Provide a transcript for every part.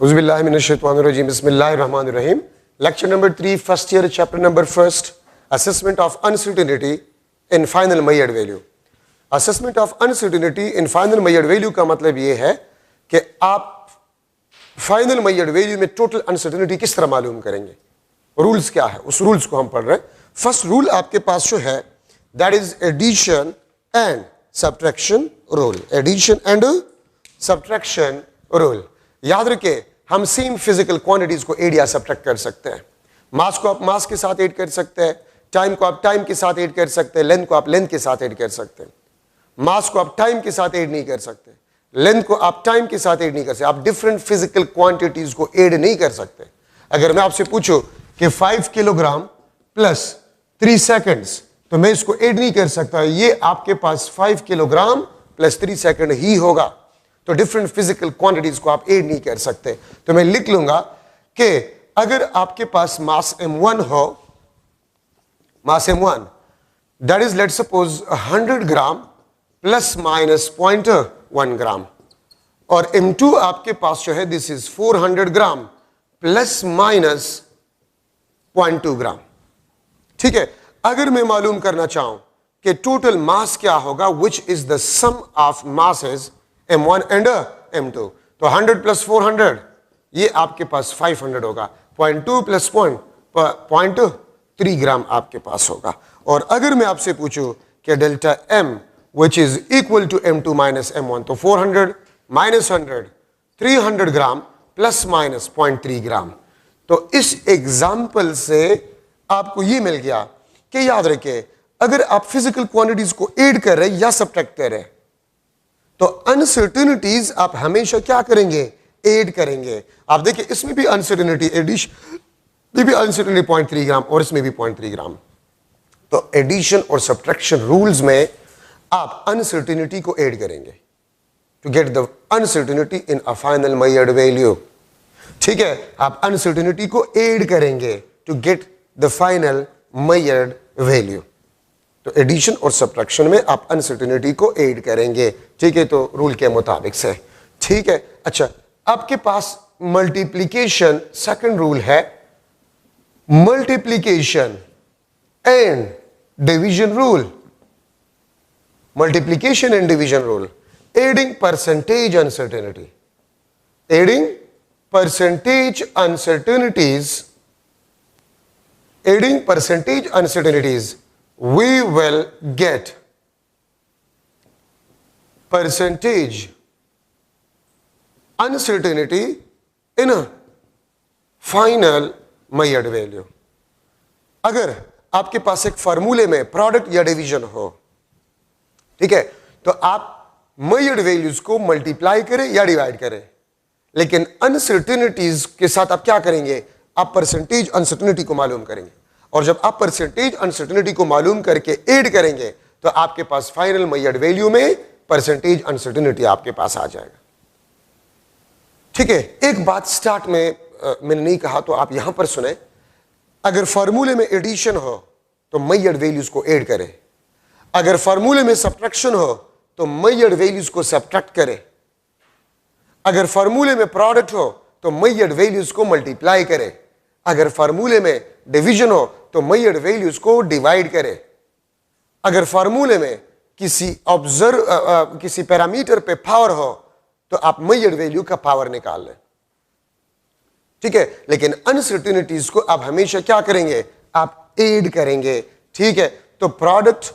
Auzubillahiminash-shaytanir-rajim. Bismillahir-rahmanir-rahim. Lecture number 3, first year, chapter number 1, assessment of uncertainty in final Maillard value. Assessment of uncertainty in final Maillard value का मतलब ये है कि आप final Maillard value में total uncertainty किस तरह मालूम करेंगे, रूल्स क्या है, उस रूल्स को हम पढ़ रहे हैं. फर्स्ट रूल आपके पास जो है that is addition and subtraction rule. Addition and subtraction rule. याद रखिए, हम सेम फिजिकल क्वांटिटीज को एड या सब्ट्रैक्ट कर सकते हैं. मास को आप मास के साथ ऐड कर सकते हैं, टाइम को आप टाइम के साथ ऐड कर सकते हैं, लेंथ को आप लेंथ के साथ ऐड कर सकते हैं. मास को आप टाइम के साथ ऐड नहीं कर सकते, लेंथ को आप टाइम के साथ ऐड नहीं कर सकते. आप डिफरेंट फिजिकल क्वांटिटीज को ऐड नहीं कर सकते. अगर मैं आपसे पूछूं कि 5 किलोग्राम प्लस 3 सेकंड्स, तो मैं इसको ऐड नहीं कर सकता. ये आपके पास 5 किलोग्राम प्लस 3 सेकंड ही होगा. तो डिफरेंट फिजिकल क्वांटिटीज को आप ऐड नहीं कर सकते. तो मैं लिख लूंगा कि अगर आपके पास मास m1 हो, मास m1 that is let's suppose 100 gram plus minus 0.1 ग्राम, और m2 आपके पास जो है this is 400 gram plus minus 0.2 ग्राम. ठीक है. अगर मैं मालूम करना चाहूं कि टोटल मास क्या होगा, which is the sum of masses m1 and m2, तो 100 प्लस 400 ये आपके पास 500 होगा. 0.2 प्लस 0.3 ग्राम आपके पास होगा. और अगर मैं आपसे पूछूं कि delta m which is equal to m2 minus m1, तो 400 minus 100 300 gram plus minus 0.3 gram. तो इस एग्जाम्पल से आपको ये मिल गया कि याद रखिए, अगर आप फिजिकल क्वांटिटीज को ऐड कर रहे या सब्ट्रैक्ट कर रहे, तो अनसर्टेनिटीज आप हमेशा क्या करेंगे, ऐड करेंगे. आप देखिए, इसमें भी अनसर्टेनिटी एडिशन, भी अनसर्टेनिटी 0.3 ग्राम और इसमें भी 0.3 ग्राम. तो एडिशन और सब्ट्रैक्शन रूल्स में आप अनसर्टेनिटी को ऐड करेंगे to get the uncertainty in a final Maillard value. ठीक है, आप अनसर्टेनिटी को ऐड करेंगे to get the final Maillard value. तो एडिशन और सब्ट्रैक्शन में आप अनसर्टेनिटी को ऐड करेंगे. ठीक है, तो रूल के मुताबिक से. ठीक है. अच्छा, आपके पास मल्टीप्लीकेशन सेकंड रूल है, multiplication and division rule. Multiplication and division rule. Adding percentage uncertainty, adding percentage uncertainties, adding percentage uncertainties, we will get percentage uncertainty in a final Maillard value. अगर आपके पास एक फार्मूले में प्रोडक्ट या division हो, ठीक है, तो आप Maillard वैल्यूज को मल्टीप्लाई करें या डिवाइड करें, लेकिन अनसर्टेनिटीज के साथ आप क्या करेंगे, आप परसेंटेज अनसर्टेनिटी को मालूम करेंगे. और जब आप परसेंटेज अनसर्टेनिटी को मालूम करके ऐड करेंगे, तो आपके पास फाइनल Maillard वैल्यू में परसेंटेज अनसर्टेनिटी आपके पास आ जाएगा. ठीक है. एक बात स्टार्ट में मैंने नहीं कहा, तो आप यहां पर सुने. अगर फार्मूले में एडिशन हो तो Maillard वैल्यूज को ऐड करें. अगर फार्मूले में सब्ट्रैक्शन हो तो Maillard वैल्यूज को सब्ट्रैक्ट करें. अगर फार्मूले में प्रोडक्ट हो तो Maillard वैल्यूज को मल्टीप्लाई करें. अगर फार्मूले में डिवीजन हो तो Maillard वैल्यूज को डिवाइड करें. अगर फार्मूले में किसी पैरामीटर पे पावर हो तो आप Maillard वैल्यू का पावर निकाल लें. ठीक है. लेकिन अनसर्टेनिटीज को आप हमेशा क्या करेंगे, आप ऐड करेंगे. ठीक है. तो प्रोडक्ट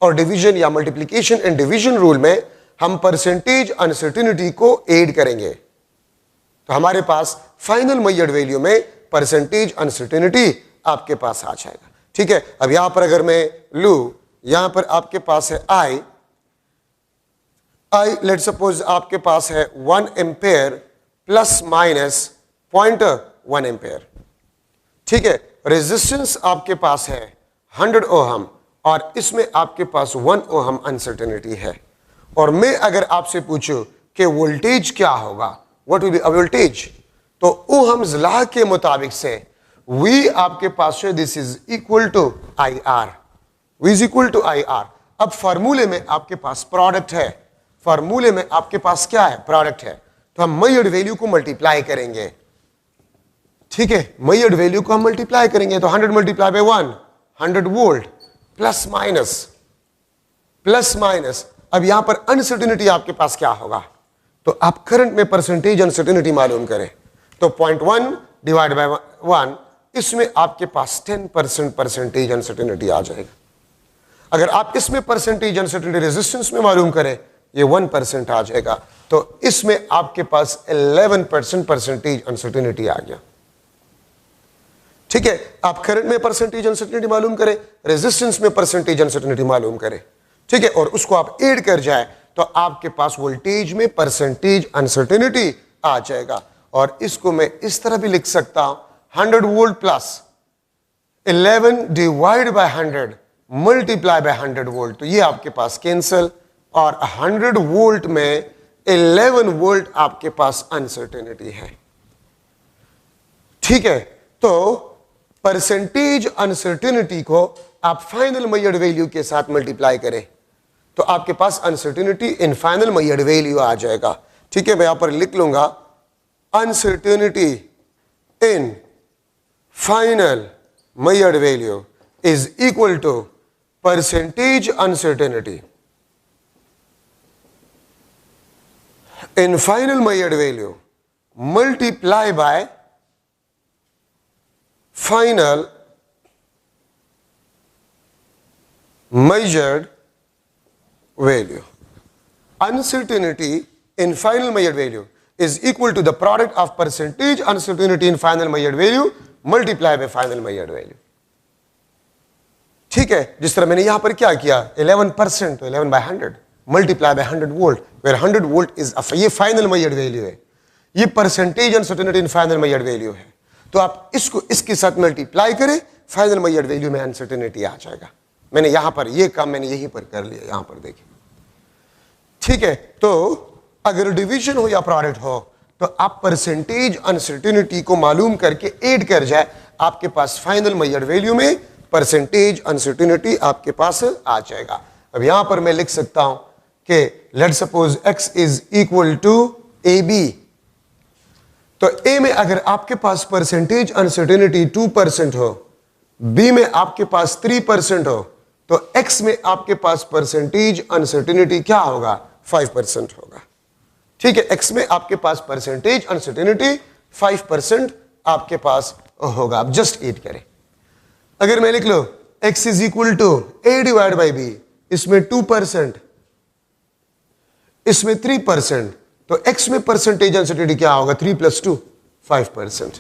और डिवीजन या मल्टीप्लीकेशन एंड डिवीजन रूल में हम परसेंटेज अनसर्टेनिटी को ऐड करेंगे, तो हमारे पास फाइनल Maillard वैल्यू में परसेंटेज अनसर्टेनिटी आपके पास आ जाएगा. ठीक है. अब यहां पर अगर मैं लू, यहां पर आपके पास है आई लेट सपोज आपके पास है 1 एम्पेयर प्लस माइनस 0.1 एम्पेयर. ठीक है. रेजिस्टेंस आपके पास है 100 ओहम और इसमें आपके पास 1 ओहम अनसर्टेनिटी है. और मैं अगर आपसे पूछूं कि वोल्टेज क्या होगा, what will be a voltage, तो ओहम्स लॉ के मुताबिक से V आपके पास है this is equal to IR. V is equal to IR. अब फार्मूले में आपके पास प्रोडक्ट है, फार्मूले में आपके पास क्या है, प्रोडक्ट है. तो हम मेजर्ड वैल्यू को मल्टीप्लाई करेंगे। ठीक है, मेजर्ड वैल्यू को हम मल्टीप्लाई करेंगे तो 100 multiply bye 1, 100 volt, plus minus. अब यहां पर अनसर्टेनिटी आपके पास क्या होगा, तो आप करंट में परसेंटेज अनसर्टेनिटी मालूम करें तो 0.1 डिवाइड बाय 1, इसमें आपके पास 10% परसेंटेज अनसर्टेनिटी आ जाएगा। अगर आप इसमें परसेंटेज अनसर्टेनिटी रेजिस्टेंस में मालूम करें, ये 1% आ जाएगा, तो इसमें आपके पास 11% परसेंटेज अनसर्टेनिटी आ गया। ठीक है, आप करंट में परसेंटेज अनसर्टेनिटी मालूम करें, रेजिस्टेंस में परसेंटेज अनसर्टेनिटी मालूम करें। ठीक है, और उसको आप ऐड कर जाए तो आपके पास वोल्टेज में परसेंटेज अनसर्टेनिटी आ जाएगा। और इसको मैं इस तरह भी लिख सकता हूं, 100 volt plus 11 divide by 100 multiply by 100 volt, तो ये आपके पास कैंसल, और 100 वोल्ट में 11 वोल्ट आपके पास अनसर्टेनिटी है। ठीक है, तो परसेंटेज अनसर्टेनिटी को आप फाइनल मेजर्ड वैल्यू के साथ मल्टीप्लाई करें तो आपके पास uncertainty in final measured value आ जाएगा। ठीक है, मैं यहां पर लिख लूंगा, uncertainty in final measured value is equal to percentage uncertainty in final measured value multiply by final measured value. Uncertainty in final measured value is equal to the product of percentage uncertainty in final measured value multiplied by final measured value. ठीक है, जिस तरह मैंने यहां पर क्या किया, 11% तो 11 by 100 multiply by 100 volt, where 100 volt is ये final measured value है, ये percentage uncertainty in final measured value है। तो आप इसको इसके साथ मल्टीप्लाई करें, फाइनल मेजर्ड वैल्यू में अनसर्टेनिटी आ जाएगा। मैंने यहां पर ये काम मैंने यहीं पर कर लिया, यहां पर देखिए। ठीक है, तो अगर डिवीजन हो या प्रोडक्ट हो तो आप परसेंटेज अनसर्टेनिटी को मालूम करके ऐड कर जाए, आपके पास फाइनल मेजर्ड वैल्यू में परसेंटेज अनसर्टेनिटी आपके पास आ जाएगा। अब यहां पर मैं लिख सकता हूं कि let suppose x is equal to AB, तो ए में अगर आपके पास परसेंटेज अनसर्टेनिटी 2% हो, बी में आपके पास 3% हो, तो एक्स में आपके पास परसेंटेज अनसर्टेनिटी क्या होगा, 5% होगा। ठीक है, एक्स में आपके पास परसेंटेज अनसर्टेनिटी 5% आपके पास होगा। आप जस्ट ऐड करें। अगर मैं लिख लो X is equal to A divide by B, इसमें 2%, इसमें 3%, तो x में परसेंटेज अनसर्टेनिटी क्या होगा, 3 + 2 5%.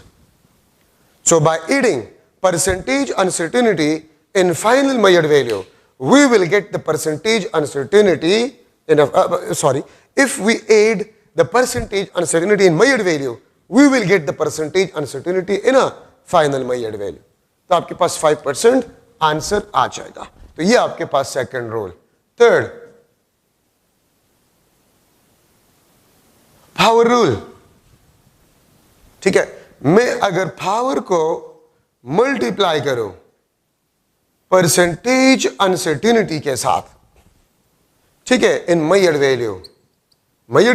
So by adding percentage uncertainty in final measured value, we will get the percentage uncertainty in if we add the percentage uncertainty in measured value, we will get the percentage uncertainty in a final measured value. तो आपके पास 5% answer आ जाएगा। तो ये आपके पास second rule. Third, power rule. ठीक है, मैं अगर पावर को मल्टीप्लाई करूं परसेंटेज अनसर्टेनिटी के साथ, ठीक है, इन मेजर्ड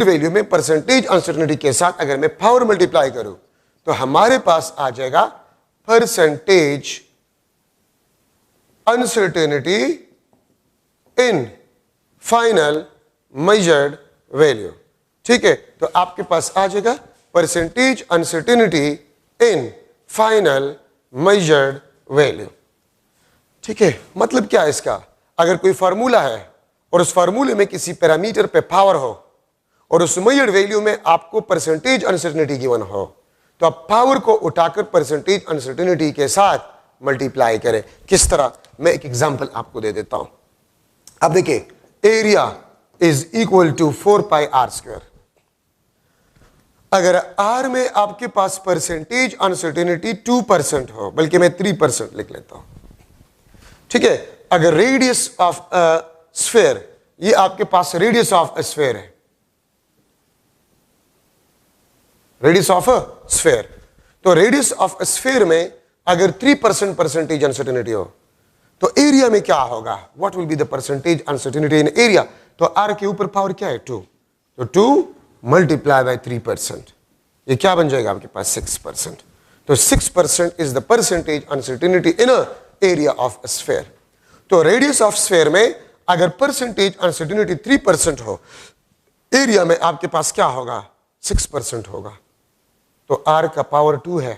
वैल्यू में परसेंटेज अनसर्टेनिटी के साथ अगर मैं पावर मल्टीप्लाई करूं तो हमारे पास आ जाएगा percentage uncertainty in final measured value. ठीक है, तो आपके पास आ जाएगा percentage uncertainty in final measured value. ठीक है, मतलब क्या है इसका? अगर कोई फार्मूला है और उस फार्मूले में किसी पैरामीटर पे पावर हो और उस मेजर्ड वैल्यू में आपको परसेंटेज अनसर्टेनिटी गिवन हो, तो आप पावर को उठाकर परसेंटेज अनसर्टेनिटी के साथ मल्टीप्लाई करें। किस तरह? मैं एक एग्जांपल आपको दे देता हूं। अब देखिए, area is equal to 4πr²। अगर r में आपके पास परसेंटेज अनसर्टेनिटी 2% हो, बल्कि मैं 3% लिख लेता हूं। ठीक है, अगर रेडियस ऑफ स्फीयर, ये आपके पास रेडियस ऑफ स्फीयर है, रेडियस ऑफ स्फीयर, तो रेडियस ऑफ स्फीयर में अगर 3% परसेंटेज अनसर्टेनिटी हो तो एरिया में क्या होगा? What will be the percentage uncertainty in area? तो r के ऊपर पावर क्या है? 2, तो 2 मल्टीप्लाई बाय 3%, ये क्या बन जाएगा आपके पास 6%। तो 6% is the percentage uncertainty in a area of sphere. तो रेडियस ऑफ स्फीयर में अगर परसेंटेज अनसर्टेनिटी 3% हो, एरिया में आपके पास क्या होगा 6% होगा। तो r का पावर 2 है,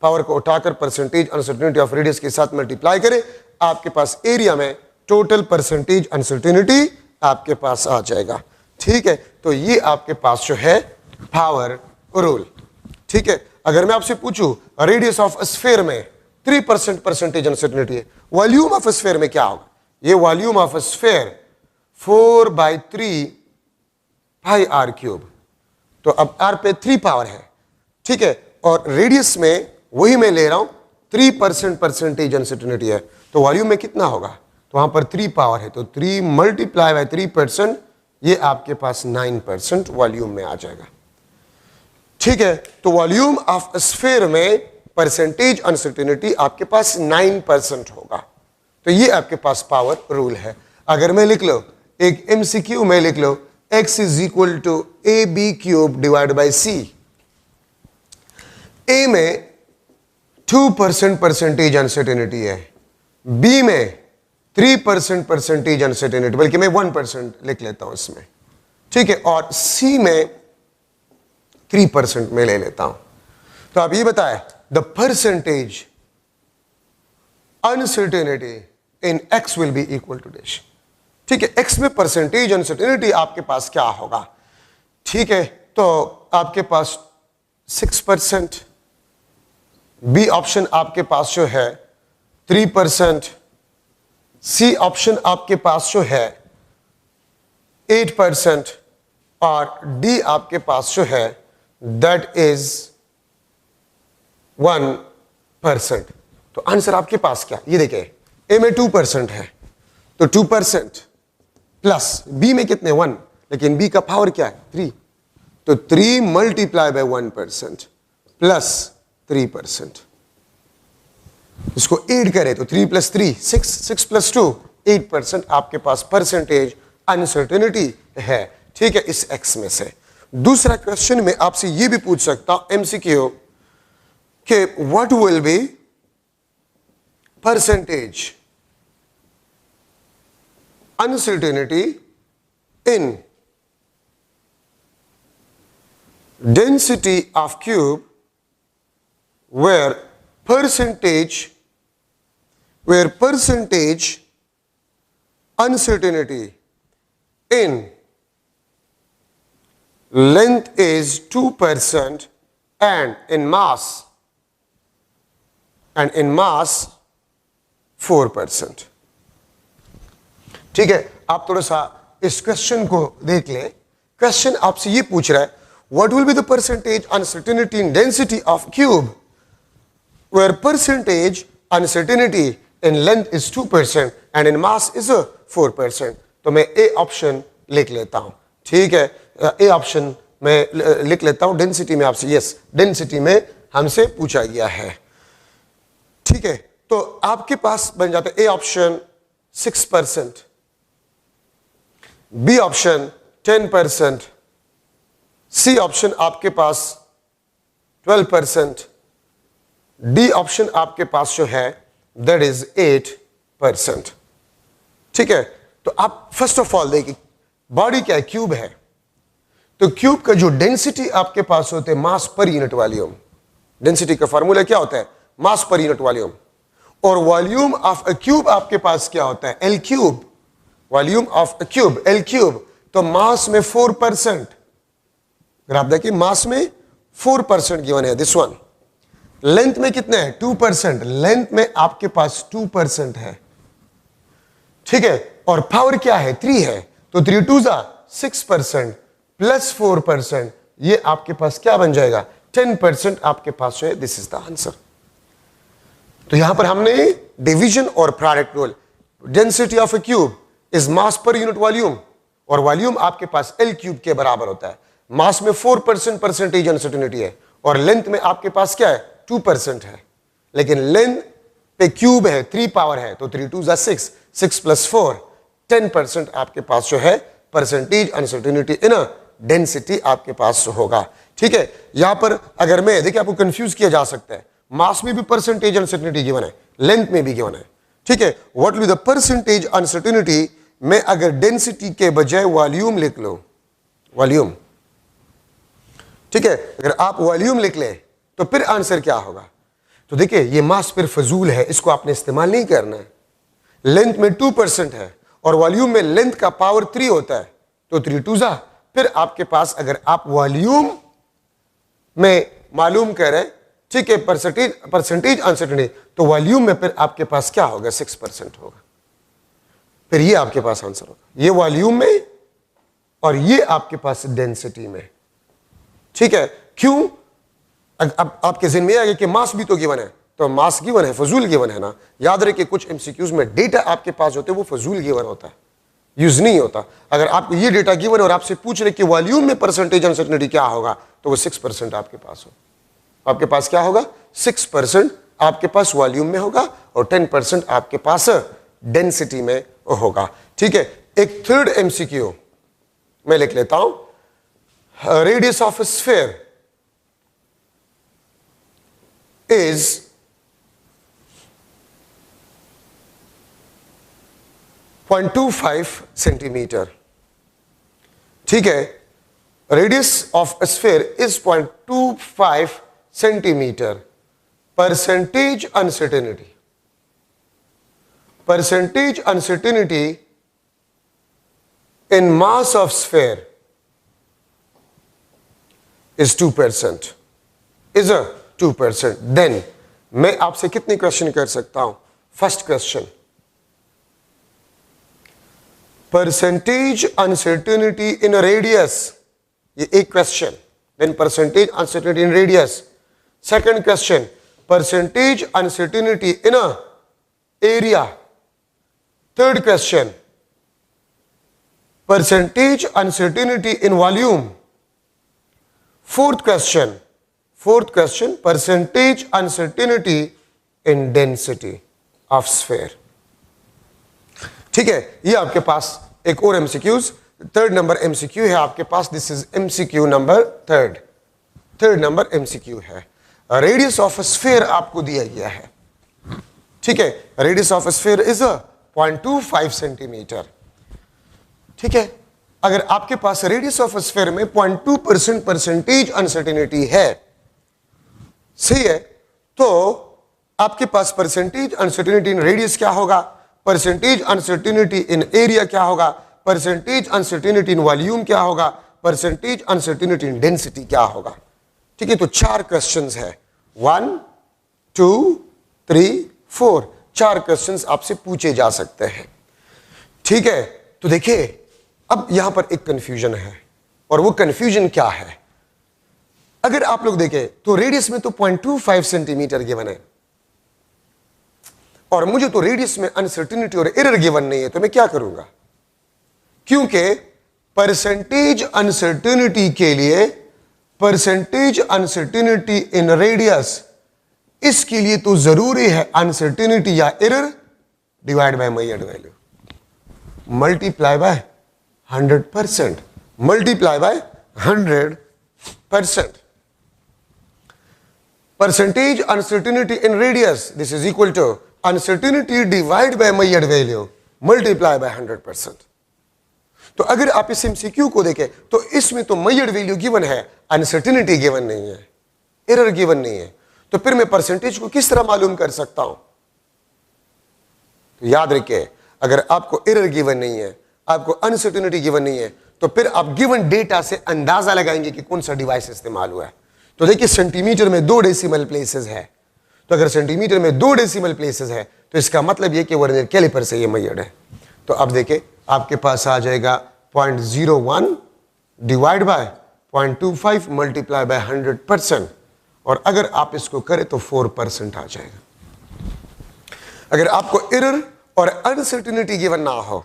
पावर को उठाकर परसेंटेज अनसर्टेनिटी ऑफ रेडियस के साथ मल्टीप्लाई करें, आपके पास एरिया में टोटल परसेंटेज अनसर्टेनिटी आपके पास आ जाएगा। ठीक है, तो ये आपके पास जो है पावर रूल। ठीक है, अगर मैं आपसे पूछूं रेडियस ऑफ स्फीयर में 3% परसेंटेज अनसर्टेनिटी है, वॉल्यूम ऑफ स्फीयर में क्या होगा? ये volume of sphere 4/3 pi r cube. तो अब r पे 3 पावर है, ठीक है, और रेडियस में वही मैं ले रहा हूं 3% परसेंटेज अनसर्टेनिटी है, तो वॉल्यूम में कितना होगा? तो वहां पर 3 पावर है, तो 3 मल्टीप्लाई बाय 3%, ये आपके पास 9% वॉल्यूम में आ जाएगा। ठीक है, तो वॉल्यूम ऑफ स्फीयर में परसेंटेज अनसर्टेनिटी आपके पास 9% होगा। तो ये आपके पास पावर रूल है। अगर मैं लिख लो एक MCQ में लिख लो x is equal to AB cube divide by C। A में 2% परसेंटेज अनसर्टेनिटी है, B में 3% परसेंटेज अनसर्टेनिटी, बल्कि मैं 1% लिख लेता हूं इसमें। ठीक है, और C में 3% में ले लेता हूं। तो आप ये बताएं the percentage uncertainty in x will be equal to dash. ठीक है, x में परसेंटेज अनसर्टेनिटी आपके पास क्या होगा? ठीक है, तो आपके पास 6%, बी ऑप्शन आपके पास जो है 3%, सी ऑप्शन आपके पास जो है 8%, और डी आपके पास जो है दैट इज 1%। तो आंसर आपके पास क्या? ये देखिए, ए में 2% है, तो 2% प्लस बी में कितने 1, लेकिन बी का पावर क्या है 3, तो 3 मल्टीप्लाई बाय 1% प्लस 3%। इसको ऐड करें तो 3 + 3 6, 6 + 2 8% आपके पास परसेंटेज अनसर्टेनिटी है। ठीक है, इस x में से। दूसरा क्वेश्चन में आपसे यह भी पूछ सकता हूं MCQ कि what will be percentage uncertainty in density of cube where percentage uncertainty in length is 2% and in mass 4%। ठीक है, आप थोड़ा सा इस क्वेश्चन को देख लें। क्वेश्चन आपसे ये पूछ रहा है what will be the percentage uncertainty in density of cube where percentage uncertainty in length is 2% and in mass is 4%। तो मैं ए ऑप्शन लिख लेता हूं। ठीक है, ए ऑप्शन में लिख लेता हूं। डेंसिटी में आपसे यस, डेंसिटी में हमसे पूछा गया है। ठीक है, तो आपके पास बन जाता है A option 6%, B option 10%, C option आपके पास 12%, डी ऑप्शन आपके पास जो है दैट इज 8%। ठीक है, तो आप फर्स्ट ऑफ ऑल देखिए बॉडी क्या है, क्यूब है, तो क्यूब का जो डेंसिटी आपके पास होते हैं मास पर यूनिट वॉल्यूम। डेंसिटी का फार्मूला क्या होता है? मास पर यूनिट वॉल्यूम। और वॉल्यूम ऑफ अ क्यूब आपके पास क्या होता है? L cube. Volume of a cube L cube, तो मास में 4%। अगर आप देखिए मास में 4% गिवन है दिस वन। लेंथ में कितने है? 2%। लेंथ में आपके पास 2% है। ठीक है, और पावर क्या है? 3 है, तो 3 2 6% प्लस 4%, ये आपके पास क्या बन जाएगा? 10% आपके पास है। This is the answer. तो यहां पर हमने डिवीजन और product rule, density of A cube is mass per unit volume, और वॉल्यूम आपके पास एल क्यूब के बराबर होता है। मास में 4% परसेंटेज अनसर्टेनिटी है, और लेंथ में आपके पास क्या है? 2% है, लेकिन लेंथ पे क्यूब है, 3 पावर है, तो 3 2 6, 6 + 4 10% आपके पास जो है percentage uncertainty in a density आपके पास होगा। ठीक है, यहां पर अगर मैं देखिए, आपको कंफ्यूज किया जा सकता है, मास में भी परसेंटेज अनसर्टेनिटी गिवन है, लेंथ में भी गिवन है। ठीक है, what will the percentage uncertainty, मैं अगर डेंसिटी के बजाय वॉल्यूम लिख लो, वॉल्यूम, ठीक है, अगर आप वॉल्यूम लिख लें तो फिर आंसर क्या होगा? तो देखिए, ये मास फिर फजूल है, इसको आपने इस्तेमाल नहीं करना है। लेंथ में 2% है और वॉल्यूम में लेंथ का पावर 3 होता है, तो 3 2 जा, फिर आपके पास अगर आप वॉल्यूम में मालूम कर रहे हैं, ठीक है, परसेंटेज अनसर्टेनिटी, तो वॉल्यूम में फिर आपके पास क्या होगा? 6% होगा। फिर ये आपके पास आंसर होगा, ये वॉल्यूम में और ये आपके पास डेंसिटी में। ठीक है, क्यों? अब आपके जिन में आएगा कि मास भी तो गिवन है, तो मास गिवन है, फजूल गिवन है ना। याद रखिए, कुछ एमसीक्यूज में डेटा आपके पास होते हैं, वो फजूल गिवन होता है, यूज नहीं होता। अगर आपको ये डेटा गिवन है और आपसे पूछ रहे कि वॉल्यूम में परसेंटेज अनसर्टेनिटी क्या होगा, तो वो 6% आपके पास हो। आपके पास क्या होगा? 6% आपके पास वॉल्यूम में होगा और 10% आपके पास डेंसिटी में होगा। ठीक है, एक थर्ड एमसीक्यू मैं लिख लेता हूं, radius of sphere is 0.25 centimetre. ठीक है, radius of sphere is 0.25 centimetre. Percentage uncertainty, percentage uncertainty in mass of sphere is 2%, is a 2%। Then मैं आपसे कितने क्वेश्चन कर सकता हूं? First question, percentage uncertainty in radius, ये एक क्वेश्चन। Then percentage uncertainty in radius. Second question, percentage uncertainty in a area. Third question, percentage uncertainty in volume. Fourth question, percentage uncertainty in density of sphere. ठीक है, ये आपके पास एक और MCQs, third number MCQ है आपके पास। This is MCQ number third number MCQ है। रेडियस ऑफ स्फीयर आपको दिया गया है। ठीक है, radius of sphere is 0.25 centimetre. ठीक है, अगर आपके पास रेडियस ऑफ स्फीयर में 0.2% परसेंटेज अनसर्टेनिटी है, सही है, तो आपके पास परसेंटेज अनसर्टेनिटी इन रेडियस क्या होगा, परसेंटेज अनसर्टेनिटी इन एरिया क्या होगा, परसेंटेज अनसर्टेनिटी इन वॉल्यूम क्या होगा, परसेंटेज अनसर्टेनिटी इन डेंसिटी क्या होगा। ठीक है, तो 4 क्वेश्चंस है, 1 2 3 4, 4 क्वेश्चंस आपसे पूछे जा सकते हैं। ठीक है, तो देखिए, अब यहां पर एक कंफ्यूजन है, और वो कंफ्यूजन क्या है? अगर आप लोग देखें तो रेडियस में तो 0.25 सेंटीमीटर गिवन है, और मुझे तो रेडियस में अनसर्टेनिटी और एरर गिवन नहीं है, तो मैं क्या करूंगा? क्योंकि परसेंटेज अनसर्टेनिटी के लिए, परसेंटेज अनसर्टेनिटी इन रेडियस, इसके लिए तो जरूरी है अनसर्टेनिटी या error divide by measured value, multiply by 100%, multiply by 100%। Percentage uncertainty in radius, this is equal to uncertainty divide by measured value multiply by 100%। तो अगर आप इस एमसीक्यू को देखें तो इसमें तो मेजर्ड वैल्यू गिवन है, अनसर्टेनिटी गिवन नहीं है, एरर गिवन नहीं है, तो फिर मैं परसेंटेज को किस तरह मालूम कर सकता हूं? तो याद रखिए, अगर आपको एरर गिवन नहीं है, आपको अनसर्टेनिटी गिवन नहीं है, तो फिर आप गिवन डेटा से अंदाजा लगाएंगे कि कौन सा डिवाइस इस्तेमाल हुआ है। तो देखिए, सेंटीमीटर में 2 डेसिमल प्लेसेस है, तो अगर सेंटीमीटर में 2 डेसिमल प्लेसेस है, तो इसका मतलब ये कि वर्नियर कैलिपर से ये मेजर्ड है। तो अब देखिए, आपके पास आ जाएगा 0.01 डिवाइड बाय 0.25 मल्टीप्लाई बाय 100%, और अगर आप इसको करें तो 4% आ जाएगा। अगर आपको एरर और अनसर्टेनिटी गिवन ना हो,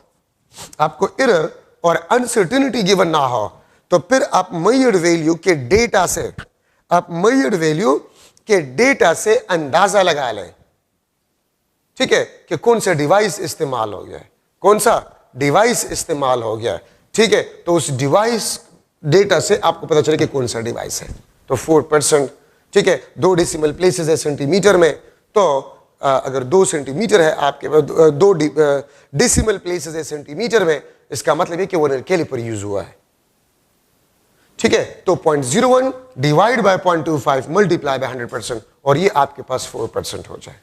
आपको एरर और अनसर्टेनिटी गिवन ना हो, तो फिर आप मेजर्ड वैल्यू के डेटा से, आप मेजर्ड वैल्यू के डेटा से अंदाजा लगा लें, ठीक है, कि कौन सा डिवाइस इस्तेमाल हो गया है, कौन सा डिवाइस इस्तेमाल हो गया है। ठीक है, तो उस डेटा से आपको पता चले कि कौन सा डिवाइस है। तो 4%, ठीक है। 2 डेसिमल प्लेसेस है सेंटीमीटर में, तो अगर 2 सेंटीमीटर है आपके पास, 2 डेसिमल प्लेसेस है सेंटीमीटर में, इसका मतलब है कि वो कैलिपर यूज हुआ है, ठीक है। तो 0.01 डिवाइड बाय 0.25 मल्टीप्लाई बाय 100%, और ये आपके पास 4% हो जाए।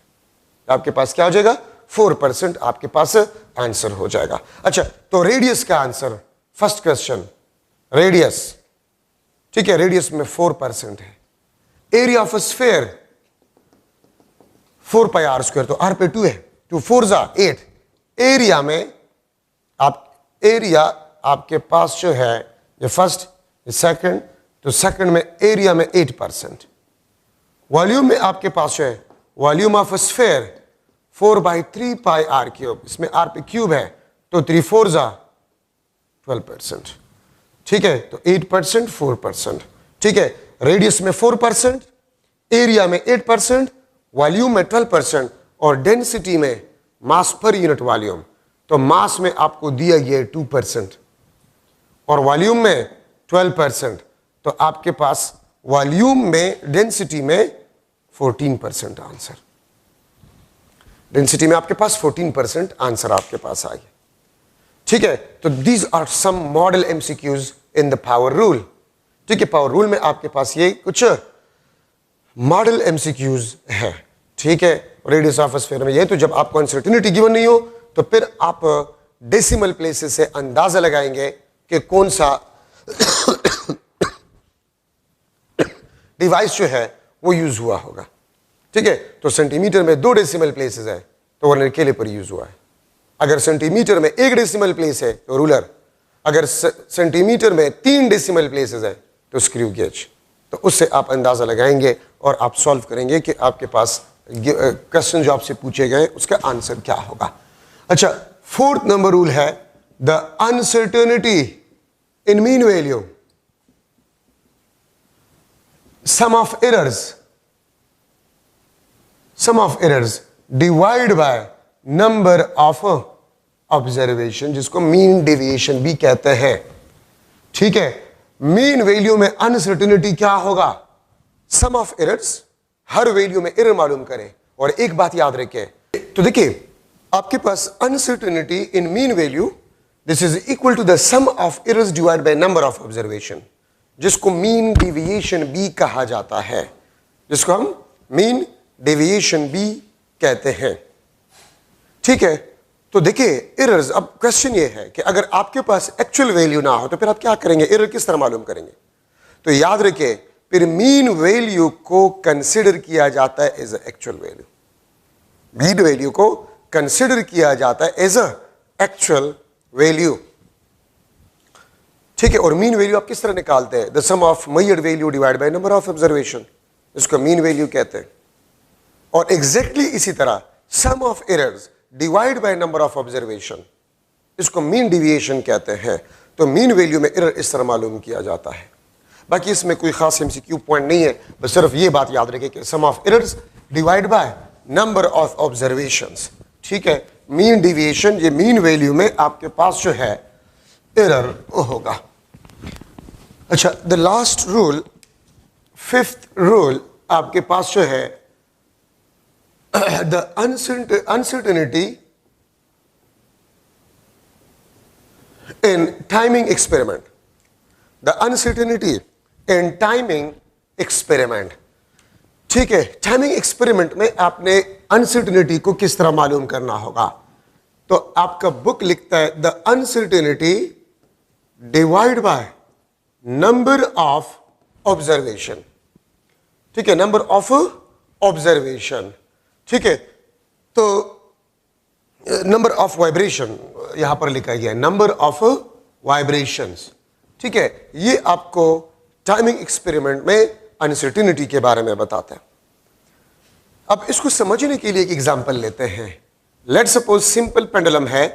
आपके पास क्या हो जाएगा? 4% आपके पास आंसर हो जाएगा। अच्छा, तो रेडियस का आंसर, फर्स्ट क्वेश्चन रेडियस, ठीक है, रेडियस में 4% है। Area of sphere 4 pi r square, तो आर पे 2 है, 2 4 जा 8। एरिया में एरिया आपके पास जो है, ये फर्स्ट, ये सेकंड, तो सेकंड में एरिया में 8%। वॉल्यूम में आपके पास जो है, volume of sphere 4/3 pi r cube, इसमें आर पे क्यूब है, तो 3 4 जा 12%, ठीक है। तो 8%, 4%, ठीक है। रेडियस में 4%, एरिया में 8%, वॉल्यूम में 12%, और डेंसिटी में मास पर यूनिट वॉल्यूम, तो मास में आपको दिया गया है 2% और वॉल्यूम में 12%, तो आपके पास वॉल्यूम में, डेंसिटी में 14% आंसर। डेंसिटी में आपके पास 14% आंसर आपके पास आ गया, ठीक है। तो these are some model MCQs in the power rule, ठीक है। पावर रूल में आपके पास ये कुछ मॉडल एमसीक्यूज है, ठीक है। रेडियस ऑफ स्फीयर में ये, तो जब आपको अनसर्टेनिटी गिवन नहीं हो तो फिर आप डेसिमल प्लेसेस से अंदाजा लगाएंगे कि कौन सा डिवाइस जो है वो यूज हुआ होगा, ठीक है। तो सेंटीमीटर में 2 डेसिमल प्लेसेस है, तो वर्नियर कैलिपर यूज हुआ है। अगर सेंटीमीटर में 1 डेसिमल प्लेस है तो रूलर, अगर सेंटीमीटर में 3 डेसिमल प्लेसेस है तो स्क्रू गेज। तो उससे आप अंदाजा लगाएंगे और आप सॉल्व करेंगे कि आपके पास क्वेश्चन जो आपसे पूछे गए उसका आंसर क्या होगा। अच्छा, 4th नंबर रूल है the uncertainty in mean value, sum of errors divide by number of observation, जिसको मीन डेविएशन भी कहते हैं, ठीक है। मीन वैल्यू में अनसर्टेनिटी क्या होगा? सम ऑफ एरर्स, हर वैल्यू में एरर मालूम करें। और एक बात याद रखें, तो देखिए आपके पास uncertainty in mean value, this is equal to the sum of errors divide by number of observation, जिसको मीन डेविएशन भी कहा जाता है, जिसको हम मीन डेविएशन भी कहते हैं, ठीक है। तो देखिए एरर्स, अब क्वेश्चन ये है कि अगर आपके पास एक्चुअल वैल्यू ना हो तो फिर आप क्या करेंगे? एरर किस तरह मालूम करेंगे? तो याद रखिए, फिर मीन वैल्यू को कंसिडर किया जाता है as actual value, mean value को कंसिडर किया जाता है एज एक्चुअल वैल्यू, ठीक है। और मीन वैल्यू आप किस तरह निकालते हैं? The sum of measured value divide by number of observation, इसको मीन वैल्यू कहते हैं। और एग्जैक्टली इसी तरह sum of errors divide by number of observation, इसको मीन डेविएशन कहते हैं। तो मीन वैल्यू में एरर इस तरह मालूम किया जाता है। बाकी इसमें कोई खास एमसीक्यू पॉइंट नहीं है, बस सिर्फ ये बात याद रखें कि sum of errors divide by number of observations, ठीक है। मीन डेविएशन, ये मीन वैल्यू में आपके पास जो है एरर होगा। अच्छा, the last rule, 5th rule आपके पास जो है the uncertainty in timing experiment, the uncertainty in timing experiment, ठीक है। टाइमिंग एक्सपेरिमेंट में आपने अनसर्टेनिटी को किस तरह मालूम करना होगा? तो आपका बुक लिखता है the uncertainty divide by number of observation, ठीक है, नंबर ऑफ ऑब्जर्वेशन, ठीक है। तो नंबर ऑफ वाइब्रेशन यहां पर लिखा गया है, नंबर ऑफ वाइब्रेशंस, ठीक है। ये आपको टाइमिंग एक्सपेरिमेंट में अनसर्टेनिटी के बारे में बताता है। अब इसको समझने के लिए एक एग्जांपल लेते हैं। लेट सपोज सिंपल पेंडुलम है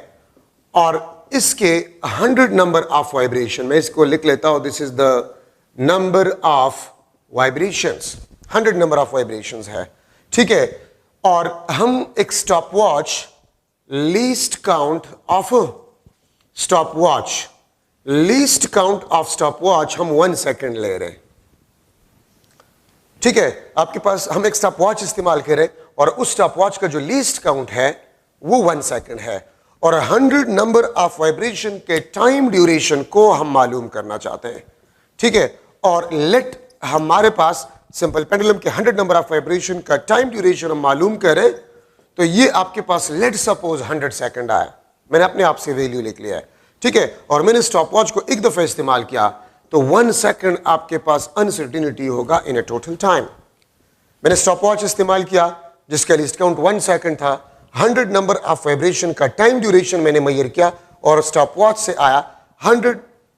और इसके 100 नंबर ऑफ वाइब्रेशन, मैं इसको लिख लेता हूं, this is the number of vibrations, 100 number of vibrations है, ठीक है। और हम एक stop watch, least count of stop watch, least count of stop watch हम 1 सेकंड ले रहे हैं। ठीक है, आपके पास हम एक स्टॉप वॉच इस्तेमाल करें और उस स्टॉप वॉच का जो लीस्ट काउंट है वो 1 सेकंड है और 100 नंबर ऑफ वाइब्रेशन के टाइम ड्यूरेशन को हम मालूम करना चाहते हैं। ठीक है, और लेट हमारे पास सिंपल पेंडुलम के 100 नंबर ऑफ वाइब्रेशन का टाइम ड्यूरेशन हम मालूम करें तो ये आपके पास लेट सपोज 100 सेकंड आया। मैंने अपने आप से वैल्यू लिख लिया है। ठीक है, और मैंने स्टॉप वॉच को एक दफा इस्तेमाल किया तो 1 सेकंड आपके पास अनसर्टिनिटी होगा इन ए टोटल टाइम। मैंने स्टॉप वॉच इस्तेमाल किया जिसका लिस्ट काउंट 1 सेकंड था, 100 नंबर ऑफ वाइब्रेशन का टाइम ड्यूरेशन मैंने मेजर किया और स्टॉप वॉच से आया 100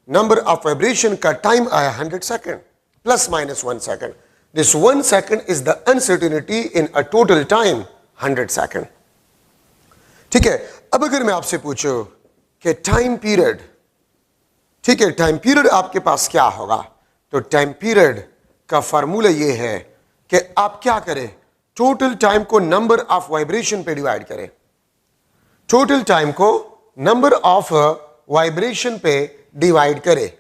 नंबर ऑफ वाइब्रेशन का टाइम आया 100 second plus minus 1 second. This 1 second is the uncertainty in a total time 100 second. ठीक है, अब अगर मैं आपसे पूछूं कि टाइम पीरियड, ठीक है, टाइम पीरियड आपके पास क्या होगा, तो टाइम पीरियड का फार्मूला ये है कि आप क्या करें, टोटल टाइम को नंबर ऑफ वाइब्रेशन पे डिवाइड करें। टोटल टाइम को नंबर ऑफ वाइब्रेशन पे डिवाइड करें।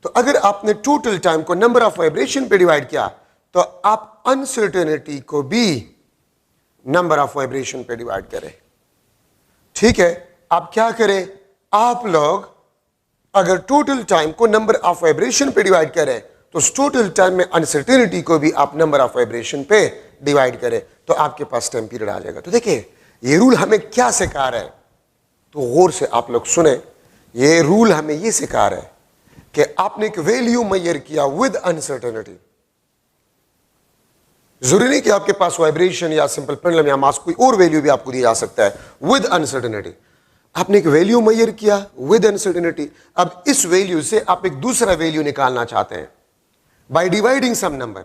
तो अगर आपने टोटल टाइम को नंबर ऑफ वाइब्रेशन पे डिवाइड किया तो आप अनसर्टेनिटी को भी नंबर ऑफ वाइब्रेशन पे डिवाइड करें। ठीक है, आप क्या करें, आप लोग अगर टोटल टाइम को नंबर ऑफ वाइब्रेशन पे डिवाइड करें तो उस टोटल टाइम में अनसर्टेनिटी को भी आप नंबर ऑफ वाइब्रेशन पे डिवाइड करें तो आपके पास टाइम पीरियड आ जाएगा। तो देखिए ये रूल हमें क्या सिखा रहा है, तो गौर से आप लोग सुने। ये रूल हमें ये सिखा रहा है कि आपने एक वैल्यू मेजर किया विद अनसर्टेनिटी। जरूरी नहीं कि आपके पास वाइब्रेशन या सिंपल पेंडुलम या मास कोई और वैल्यू भी आपको दिया जा सकता है विद अनसर्टेनिटी। आपने एक वैल्यू मेजर किया विद अनसर्टेनिटी। अब इस वैल्यू से आप एक दूसरा वैल्यू निकालना चाहते हैं by dividing some number,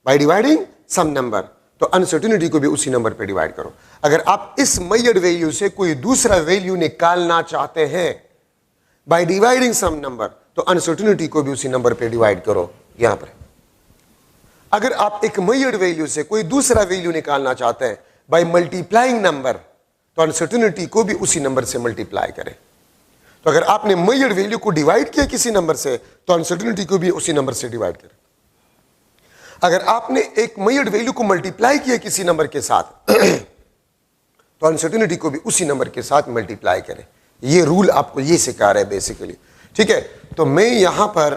by dividing some number, तो अनसर्टेनिटी को भी उसी नंबर पे डिवाइड करो। अगर आप इस मेजर्ड वैल्यू से कोई दूसरा वैल्यू निकालना चाहते हैं बाय डिवाइडिंग सम नंबर, तो अनसर्टेनिटी को भी उसी नंबर पे डिवाइड करो। यहां पर अगर आप एक मेजर्ड वैल्यू से कोई दूसरा वैल्यू निकालना चाहते हैं बाय मल्टीप्लाइंग नंबर, तो अनसर्टेनिटी को भी उसी नंबर से मल्टीप्लाई करें। तो अगर आपने मेजर्ड वैल्यू को डिवाइड किया किसी नंबर से तो अनसर्टेनिटी को भी उसी नंबर से डिवाइड करें। अगर आपने एक मेजर्ड वैल्यू को मल्टीप्लाई किया किसी नंबर के साथ तो अनसर्टेनिटी को भी उसी नंबर के साथ मल्टीप्लाई करें। ये रूल आपको ये सिखा रहा है बेसिकली। ठीक है, तो मैं यहां पर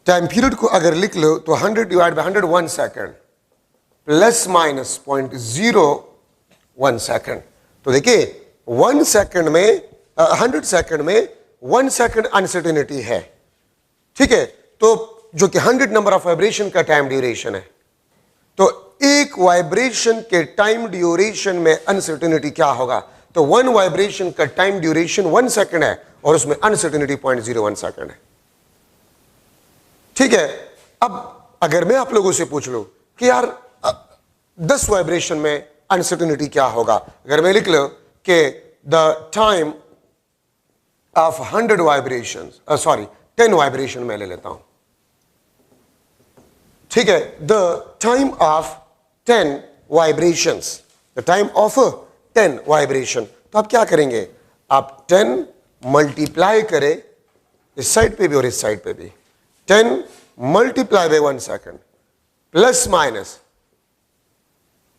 टाइम पीरियड को अगर लिख लो तो 100 divide by 100 1 second plus minus 0.01 second. तो देखिए 1 सेकंड में 100 सेकंड में 1 सेकंड अनसर्टेनिटी है। ठीक है, तो जो कि 100 नंबर ऑफ वाइब्रेशन का टाइम ड्यूरेशन है, तो एक वाइब्रेशन के टाइम ड्यूरेशन में अनसर्टेनिटी क्या होगा, तो 1 वाइब्रेशन का टाइम ड्यूरेशन 1 सेकंड है और उसमें अनसर्टेनिटी 0.01 सेकंड है। ठीक है, अब अगर मैं आप लोगों से पूछ लूं कि यार 10 वाइब्रेशन में अनसर्टेनिटी क्या होगा, अगर मैं लिख लो कि the time of 100 vibration, sorry 10 vibration मैं ले लेता हूं। ठीक है, the time of 10 vibrations, the time of 10 vibration, तो आप क्या करेंगे, आप 10 मल्टीप्लाई करें इस साइड पे भी और इस साइड पे भी, 10 multiply by 1 second plus minus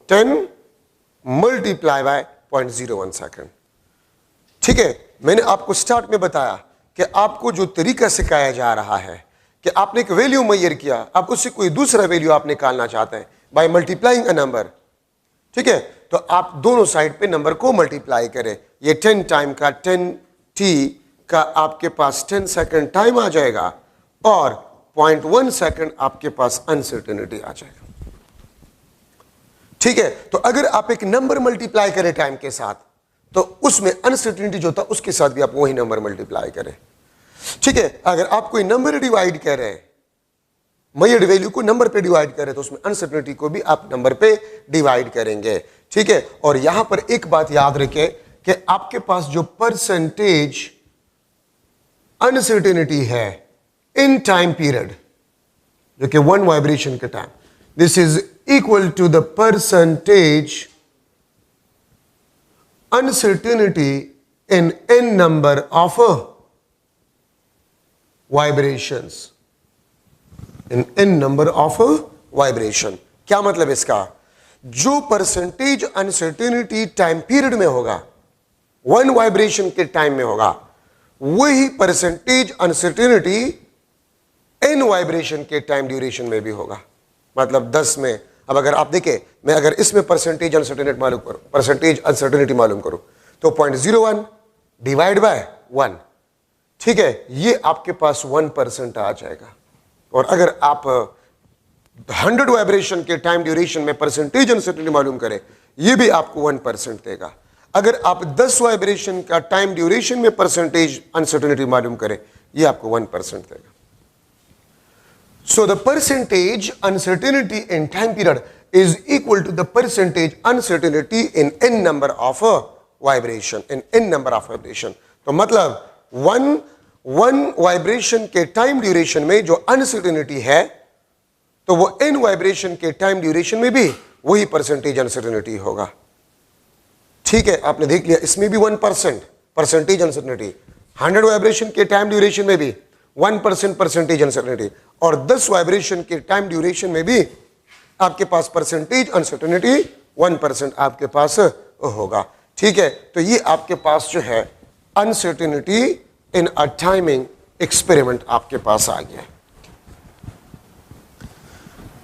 10 multiply by 0.01 second. ठीक है, मैंने आपको स्टार्ट में बताया कि आपको जो तरीका सिखाया जा रहा है कि आपने एक वैल्यू मेजर किया, आप उससे कोई दूसरा वैल्यू आप निकालना चाहते हैं बाय मल्टीप्लाइंग अ नंबर। ठीक है, तो आप दोनों साइड पे नंबर को मल्टीप्लाई करें। ये 10 टाइम का 10t का आपके पास 10 सेकंड टाइम आ जाएगा और 0.1 सेकंड आपके पास अनसर्टेनिटी आ जाएगा। ठीक है, तो अगर आप एक नंबर मल्टीप्लाई करें टाइम के साथ तो उसमें अनसर्टेनिटी जो था उसके साथ भी आप वही नंबर मल्टीप्लाई करें। ठीक है, अगर आप कोई नंबर डिवाइड कर रहे हैं, मेजर्ड वैल्यू को नंबर पे डिवाइड करें तो उसमें अनसर्टेनिटी को भी आप नंबर पे डिवाइड करेंगे। ठीक है, और यहां पर एक बात याद रखें कि आपके पास जो परसेंटेज अनसर्टेनिटी है इन टाइम पीरियड, जो कि 1 वाइब्रेशन के time, this is equal to the percentage uncertainty in n number of vibrations, in n number of vibration. क्या मतलब इसका? जो परसेंटेज अनसर्टेनिटी टाइम पीरियड में होगा, 1 वाइब्रेशन के टाइम में होगा, वही परसेंटेज अनसर्टेनिटी n वाइब्रेशन के टाइम ड्यूरेशन में भी होगा। मतलब 10 में, अब अगर आप देखें, मैं अगर इसमें परसेंटेज अनसर्टेनिटी मालूम करूं तो 0.01 डिवाइड बाय 1, ठीक है, ये आपके पास 1% आ जाएगा। और अगर आप 100 वाइब्रेशन के टाइम ड्यूरेशन में परसेंटेज अनसर्टेनिटी मालूम करें, ये भी आपको 1% देगा। अगर आप 10 वाइब्रेशन का टाइम ड्यूरेशन में परसेंटेज अनसर्टेनिटी मालूम करें, ये आपको 1% देगा। So the percentage uncertainty in time period is equal to the percentage uncertainty in n number of vibration, in n number of vibration। तो मतलब one वाइब्रेशन के टाइम ड्यूरेशन में जो अनसर्टेनिटी है, तो वो n वाइब्रेशन के टाइम ड्यूरेशन में भी वही परसेंटेज अनसर्टेनिटी होगा। ठीक है, आपने देख लिया, इसमें भी 1% परसेंटेज अनसर्टेनिटी, 100 वाइब्रेशन के टाइम ड्यूरेशन में भी 1% परसेंटेज अनसर्टेनिटी, और 10 वाइब्रेशन के टाइम ड्यूरेशन में भी आपके पास परसेंटेज अनसर्टेनिटी 1% आपके पास होगा। ठीक है, तो ये आपके पास जो है uncertainty in a timing experiment आपके पास आ गया।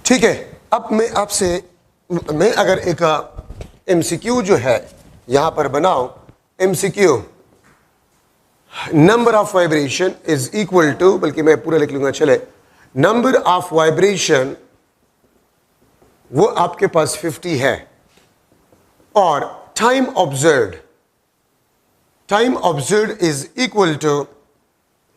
ठीक है, अब मैं अगर एक एमसीक्यू जो है यहां पर बनाऊं, MCQ number of vibration is equal to, बल्कि मैं पूरा लिख लूंगा, चले, नंबर ऑफ वाइब्रेशन वो आपके पास 50 है, और time observed is equal to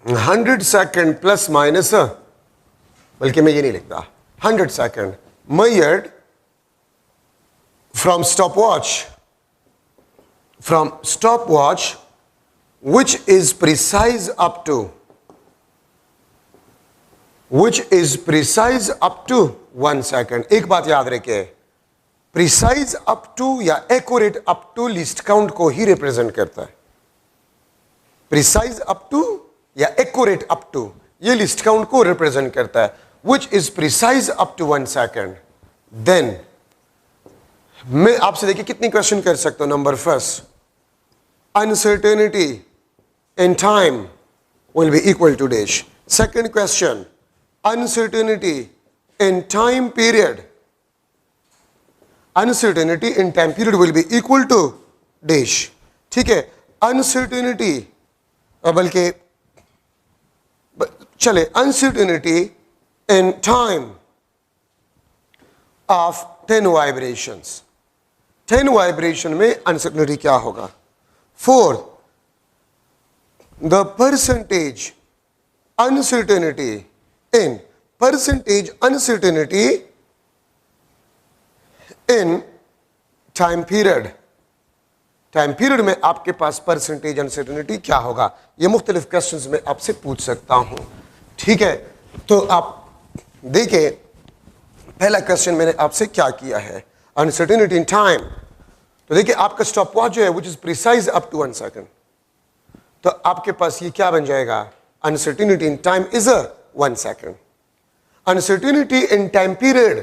100 second plus minus, बल्कि मैं ये नहीं लिखता, 100 second measured from stopwatch which is precise up to 1 second. एक बात याद रखे, प्रिसाइज अप टू या accurate up to least count को ही रिप्रेजेंट करता है। प्रिसाइज अप टू या एक्यूरेट अप टू, ये लिस्ट काउंट को रिप्रेजेंट करता है। Which is precise up to 1 second. Then मैं आपसे देखिए कितनी क्वेश्चन कर सकता हूं। Number first, uncertainty in time will be equal to dash. Second question, uncertainty in time period, uncertainty in time period will be equal to dash। ठीक है, uncertainty, बल्कि चले, uncertainty in time of 10 vibrations, 10 vibration में uncertainty क्या होगा। Fourth, the percentage uncertainty in time period में आपके पास percentage uncertainty क्या होगा। ये मुख्तलिफ क्वेश्चंस में आपसे पूछ सकता हूं। ठीक है, तो आप देखिए, पहला क्वेश्चन मैंने आपसे क्या किया है, अनसर्टेनिटी इन टाइम। तो देखिए आपका स्टॉप वॉच जो है which is precise up to 1 second, तो आपके पास ये क्या बन जाएगा, uncertainty in time is 1 second. Uncertainty in time period,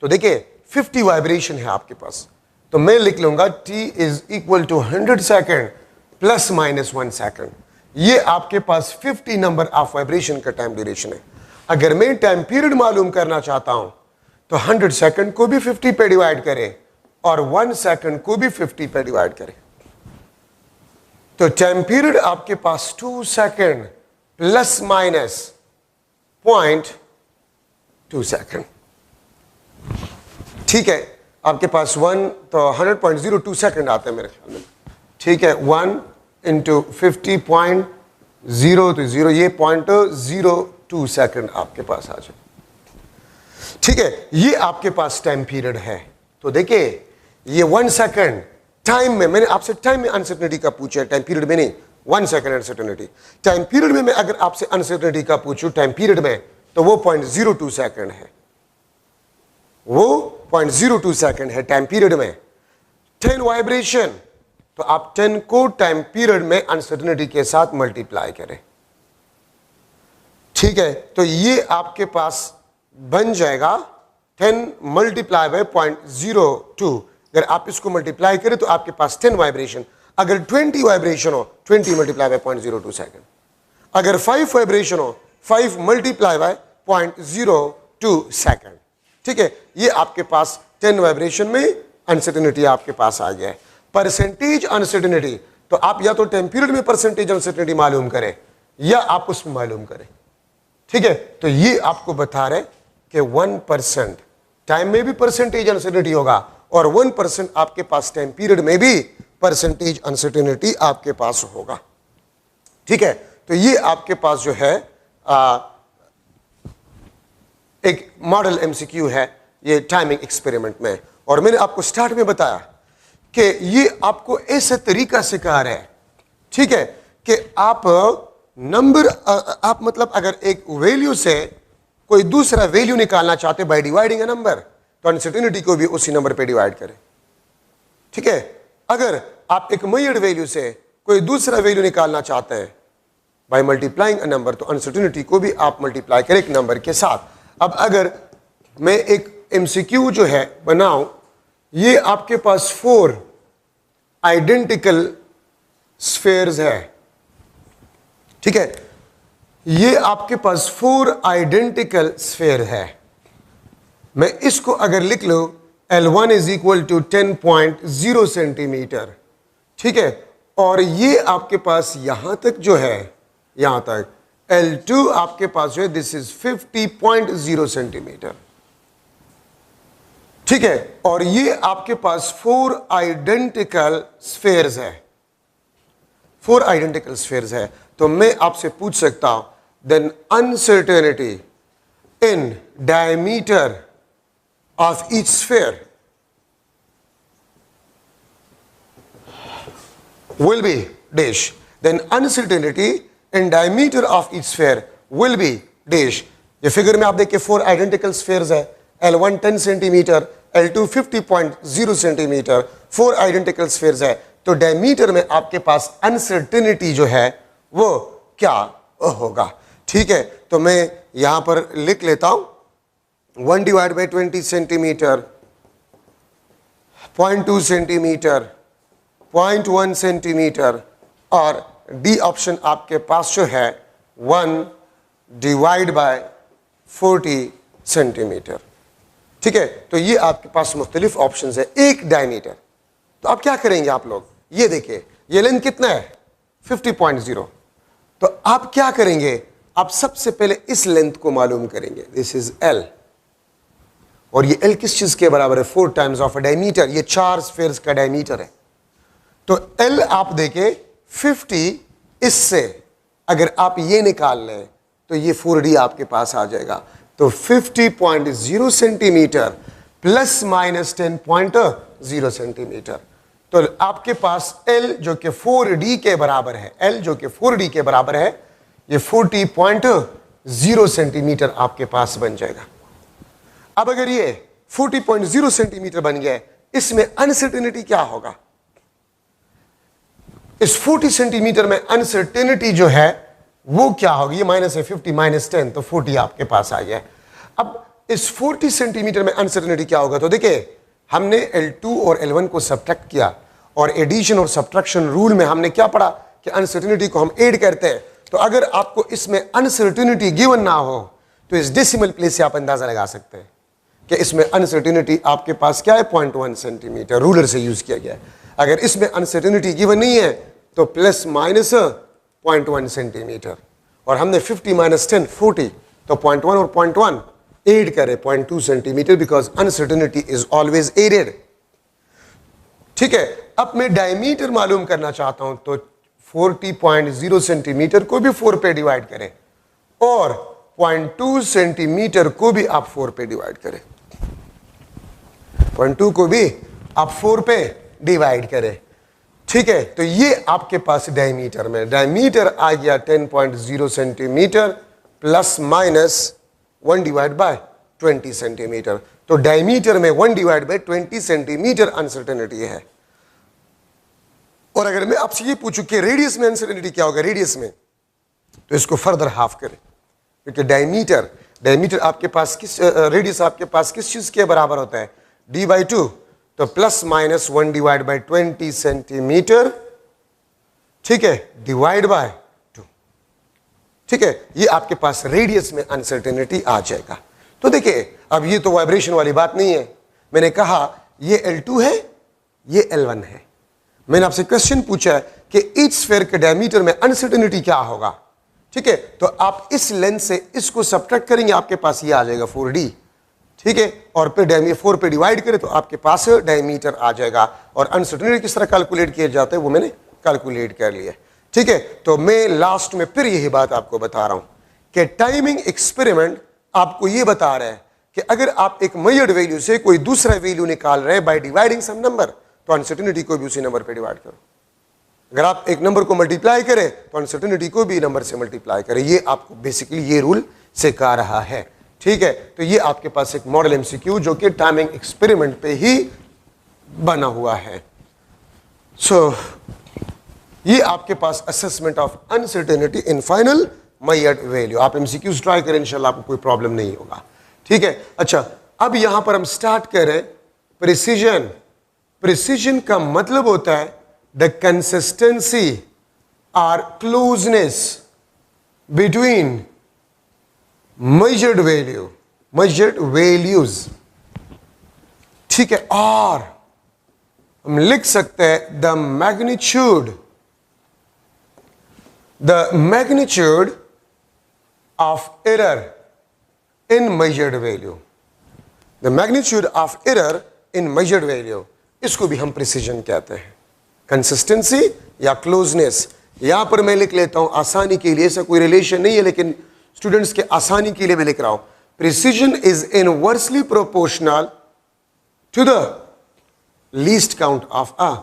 तो देखिए 50 वाइब्रेशन है आपके पास, तो मैं लिख लूंगा t is equal to 100 second plus minus 1 second. ये आपके पास 50 नंबर ऑफ वाइब्रेशन का टाइम ड्यूरेशन है। अगर मैं टाइम पीरियड मालूम करना चाहता हूं तो 100 सेकेंड को भी 50 पे डिवाइड करें और 1 सेकेंड को भी 50 पे डिवाइड करें। तो टाइम पीरियड आपके पास 2 सेकेंड प्लस माइनस 0.2 सेकेंड। ठीक है, आपके पास 1 तो 100.02 सेकेंड आते हैं मेरे ख्याल में। ठीक है, 1 इंटू 50.0 तो 0, ये 0.02 सेकेंड आपके पास आ जाए। ठीक है, ये आपके पास टाइम पीरियड है। तो देखिए ये 1 सेकेंड टाइम में, मैंने आपसे टाइम में अनसर्टेनिटी का पूछा है, टाइम पीरियड में नहीं। 1 सेकेंड अनसर्टेनिटी, टाइम पीरियड में मैं अगर आपसे अनसर्टेनिटी का पूछूं टाइम पीरियड में, तो वो 0.02 सेकेंड है, वो 0.02 सेकेंड है टाइम पीरियड में। 10 वाइब्रेशन, तो आप 10 को टाइम पीरियड में अनसर्टेनिटी के साथ मल्टीप्लाई करें। ठीक है, तो ये आपके पास बन जाएगा 10 मल्टीप्लाई बाय 0.02। अगर आप इसको मल्टीप्लाई करें तो आपके पास 10 वाइब्रेशन। अगर 20 वाइब्रेशन हो 20 मल्टीप्लाई बाय 0.02 सेकंड। अगर 5 वाइब्रेशन हो 5 मल्टीप्लाई बाय 0.02 सेकंड। ठीक है, ये आपके पास 10 वाइब्रेशन में अनसर्टेनिटी आपके पास आ गया है। परसेंटेज अनसर्टेनिटी, तो आप या तो टाइम पीरियड में परसेंटेज अनसर्टेनिटी मालूम करें या आप उसमें मालूम करें। ठीक है, तो ये आपको बता रहे कि 1% टाइम में भी परसेंटेज अनसर्टेनिटी होगा और 1% आपके पास टाइम पीरियड में भी परसेंटेज अनसर्टेनिटी आपके पास होगा। ठीक है, तो ये आपके पास जो है एक मॉडल एमसीक्यू है ये टाइमिंग एक्सपेरिमेंट में। और मैंने आपको स्टार्ट में बताया कि ये आपको ऐसे तरीका से कहा है, ठीक है, कि आप नंबर आप मतलब अगर एक वैल्यू से कोई दूसरा वैल्यू निकालना चाहते बाय डिवाइडिंग अ नंबर, तो अनसर्टेनिटी को भी उसी नंबर पे डिवाइड करें। ठीक है, अगर आप एक मेजर्ड वैल्यू से कोई दूसरा वैल्यू निकालना चाहते हैं बाय मल्टीप्लाइंग अ नंबर, तो अनसर्टेनिटी को भी आप मल्टीप्लाई करें एक नंबर के साथ। अब अगर मैं एक एमसीक्यू जो है बनाऊं, ये आपके पास 4 आइडेंटिकल स्फेयर्स है। ठीक है, ये आपके पास 4 आइडेंटिकल स्फेयर है। मैं इसको अगर लिख लूं L1 is equal to 10.0 centimetre. ठीक है, और ये आपके पास यहां तक जो है, यहां तक L2 आपके पास जो है दिस इज 50.0 सेंटीमीटर। ठीक है, और ये आपके पास 4 आइडेंटिकल स्फेयर्स है। 4 आइडेंटिकल स्फेयर्स है, तो मैं आपसे पूछ सकता हूं then uncertainty in diameter of each sphere will be dash, then uncertainty in diameter of each sphere will be dash। ये फिगर में आप देखिए 4 आइडेंटिकल स्फेयर्स है, L1 10 centimetre, L2 50.0 centimetre, 4 identical spheres है, तो डायमीटर में आपके पास अनसर्टेनिटी जो है वो क्या होगा। ठीक है, तो मैं यहां पर लिख लेता हूं 1 divide by 20 centimetre, 0.2 centimetre, 0.1 centimetre, और डी ऑप्शन आपके पास जो है 1 डिवाइड बाय 40 सेंटीमीटर। ठीक है, तो ये आपके पास मुख्तलिफ ऑप्शंस है एक डायमीटर। तो आप क्या करेंगे आप लोग, ये देखिए ये लेंथ कितना है 50.0, तो आप क्या करेंगे, आप सबसे पहले इस लेंथ को मालूम करेंगे, दिस इज L, और ये L किस चीज के बराबर है 4 टाइम्स ऑफ अ डायमीटर, ये 4 स्फेयर्स का डायमीटर है। तो L आप देखें 50, इससे अगर आप ये निकाल लें तो ये 4D आपके पास आ जाएगा। तो 50.0 सेंटीमीटर प्लस माइनस 10.0 सेंटीमीटर, तो आपके पास L जो कि 4D के बराबर है, L जो कि 4D के बराबर है, ये 40.0 सेंटीमीटर आपके पास बन जाएगा। अब अगर ये 40.0 सेंटीमीटर बन गया, इसमें अनसर्टेनिटी क्या होगा, इस 40 सेंटीमीटर में अनसर्टेनिटी जो है वो क्या होगी, ये माइनस है 50 माइनस 10, तो 40 आपके पास आ गया। अब इस 40 सेंटीमीटर में अनसर्टेनिटी क्या होगा, तो देखिए हमने L2 और L1 को सब्ट्रैक्ट किया, और एडिशन और सब्ट्रैक्शन रूल में हमने क्या पढ़ा कि अनसर्टेनिटी को हम ऐड करते हैं। तो अगर आपको इसमें अनसर्टेनिटी गिवन ना हो तो इस डेसिमल प्लेस से आप अंदाजा लगा सकते हैं कि इसमें अनसर्टेनिटी आपके पास क्या है 0.1 सेंटीमीटर, रूलर से यूज किया गया है। अगर इसमें अनसर्टेनिटी गिवन नहीं है तो प्लस माइनस 0.1 सेंटीमीटर, और हमने 50 माइनस 10 40, तो 0.1 और 0.1 ऐड करें 0.2 centimetre, because uncertainty is always added. ठीक है, अब मैं डायमीटर मालूम करना चाहता हूं, तो 40.0 सेंटीमीटर को भी 4 पे डिवाइड करें और 0.2 सेंटीमीटर को भी आप 4 पे डिवाइड करें, 0.2 को भी आप 4 पे डिवाइड करें। ठीक है, तो ये आपके पास डायमीटर में, डायमीटर आ गया 10.0 centimetre plus minus 1 divide by 20 centimetre, तो डायमीटर में 1 डिवाइड बाय 20 सेंटीमीटर अनसर्टेनिटी है। और अगर मैं आपसे ये पूछूं कि रेडियस में अनसर्टेनिटी क्या होगा, रेडियस में, तो इसको फर्दर हाफ करें, क्योंकि डायमीटर आपके पास किस रेडियस आपके पास किस चीज के बराबर होता है, d/2, तो ±1 डिवाइड बाई 20 सेंटीमीटर, ठीक है, डिवाइड बाय 2, ठीक है, ये आपके पास रेडियस में अनसर्टेनिटी आ जाएगा। तो देखिए अब ये तो वाइब्रेशन वाली बात नहीं है, मैंने कहा ये L2 है, ये L1 है। मैंने आपसे क्वेश्चन पूछा है कि ईच स्फीयर के डायमीटर में अनसर्टेनिटी क्या होगा, ठीक है, तो आप इस लेंथ से इसको सब्ट्रैक्ट करेंगे, आपके पास ये आ जाएगा 4D, ठीक है, और फिर 4 पे डिवाइड करें तो आपके पास डायमीटर आ जाएगा। और अनसर्टेनिटी किस तरह कैलकुलेट किया जाता है वो मैंने कैलकुलेट कर लिया, ठीक है। तो मैं लास्ट में फिर यही बात आपको बता रहा हूं कि टाइमिंग एक्सपेरिमेंट आपको ये बता रहा है कि अगर आप एक मेजर्ड वैल्यू से कोई दूसरा वैल्यू निकाल रहे हैं बाय डिवाइडिंग सम नंबर, तो अनसर्टेनिटी को भी उसी नंबर पे डिवाइड करो। अगर आप एक नंबर को मल्टीप्लाई करें तो अनसर्टेनिटी को भी नंबर से मल्टीप्लाई करें। ये आपको बेसिकली ये रूल सिखा रहा है, ठीक है। तो ये आपके पास एक मॉडल एमसीक्यू जो कि टाइमिंग एक्सपेरिमेंट पे ही बना हुआ है। सो ये आपके पास assessment of uncertainty in final measured value. आप एमसीक्यूज ट्राई करें, इंशाल्लाह आपको कोई प्रॉब्लम नहीं होगा, ठीक है। अच्छा, अब यहां पर हम स्टार्ट करें प्रिसीजन। प्रिसीजन का मतलब होता है द कंसिस्टेंसी और क्लोजनेस बिटवीन मेजर्ड वैल्यूज, ठीक है। और हम लिख सकते हैं the magnitude of error in measured value. The magnitude of error in measured value, इसको भी हम प्रिसीजन कहते हैं। कंसिस्टेंसी या क्लोजनेस, यहां पर मैं लिख लेता हूं आसानी के लिए, ऐसा कोई रिलेशन नहीं है लेकिन स्टूडेंट्स के आसानी के लिए मैं लिख रहा हूं। Precision is inversely proportional to the least count of a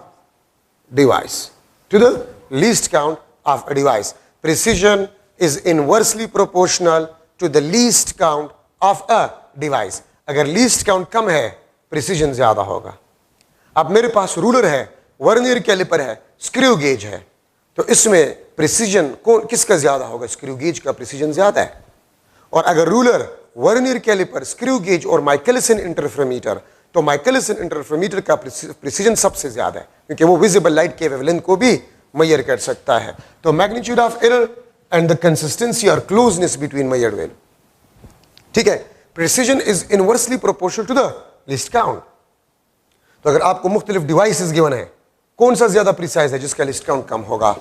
device, to the least count of a device. Precision is inversely proportional to the least count of a device. अगर लीस्ट काउंट कम है, precision ज्यादा होगा। अब मेरे पास ruler है, vernier caliper है, स्क्रू गेज है, तो इसमें प्रिसीजन किसका ज्यादा होगा? स्क्रू गेज का प्रिसीजन ज्यादा है। और अगर ruler, vernier caliper, screw gauge और माइकलसन इंटरफेरोमीटर, तो माइकलसन इंटरफेरोमीटर का प्रिसीजन सबसे ज्यादा है, क्योंकि वो विजिबल लाइट के वेवलेंथ को भी मेजर कर सकता है। तो magnitude of error and the consistency और क्लोजनेस बिटवीन मेजर्ड वैल्यू, ठीक है। Precision is inversely proportional to the least count. तो अगर आपको मुख्तलिफ डिवाइसेस गिवन है, कौन सा ज्यादा प्रिसाइज है? जिसका लिस्ट काउंट कम होगा।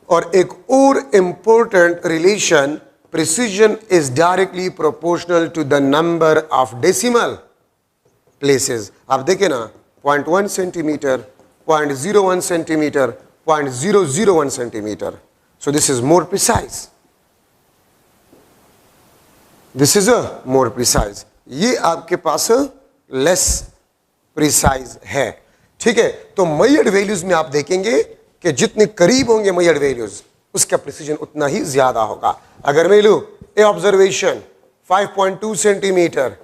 और एक और important relation, precision is directly proportional to the number of decimal places. आप देखें ना, 0.1 centimetre, 0.01 centimetre, 0.001 centimetre. So this is more precise. This is a more precise. ये आपके पास less precise है, ठीक है। तो मेजर्ड वैल्यूज में आप देखेंगे कि जितने करीब होंगे मेजर्ड वैल्यूज, उसका प्रिसीजन उतना ही ज्यादा होगा। अगर मैं लूं ए ऑब्जर्वेशन 5.2 सेंटीमीटर,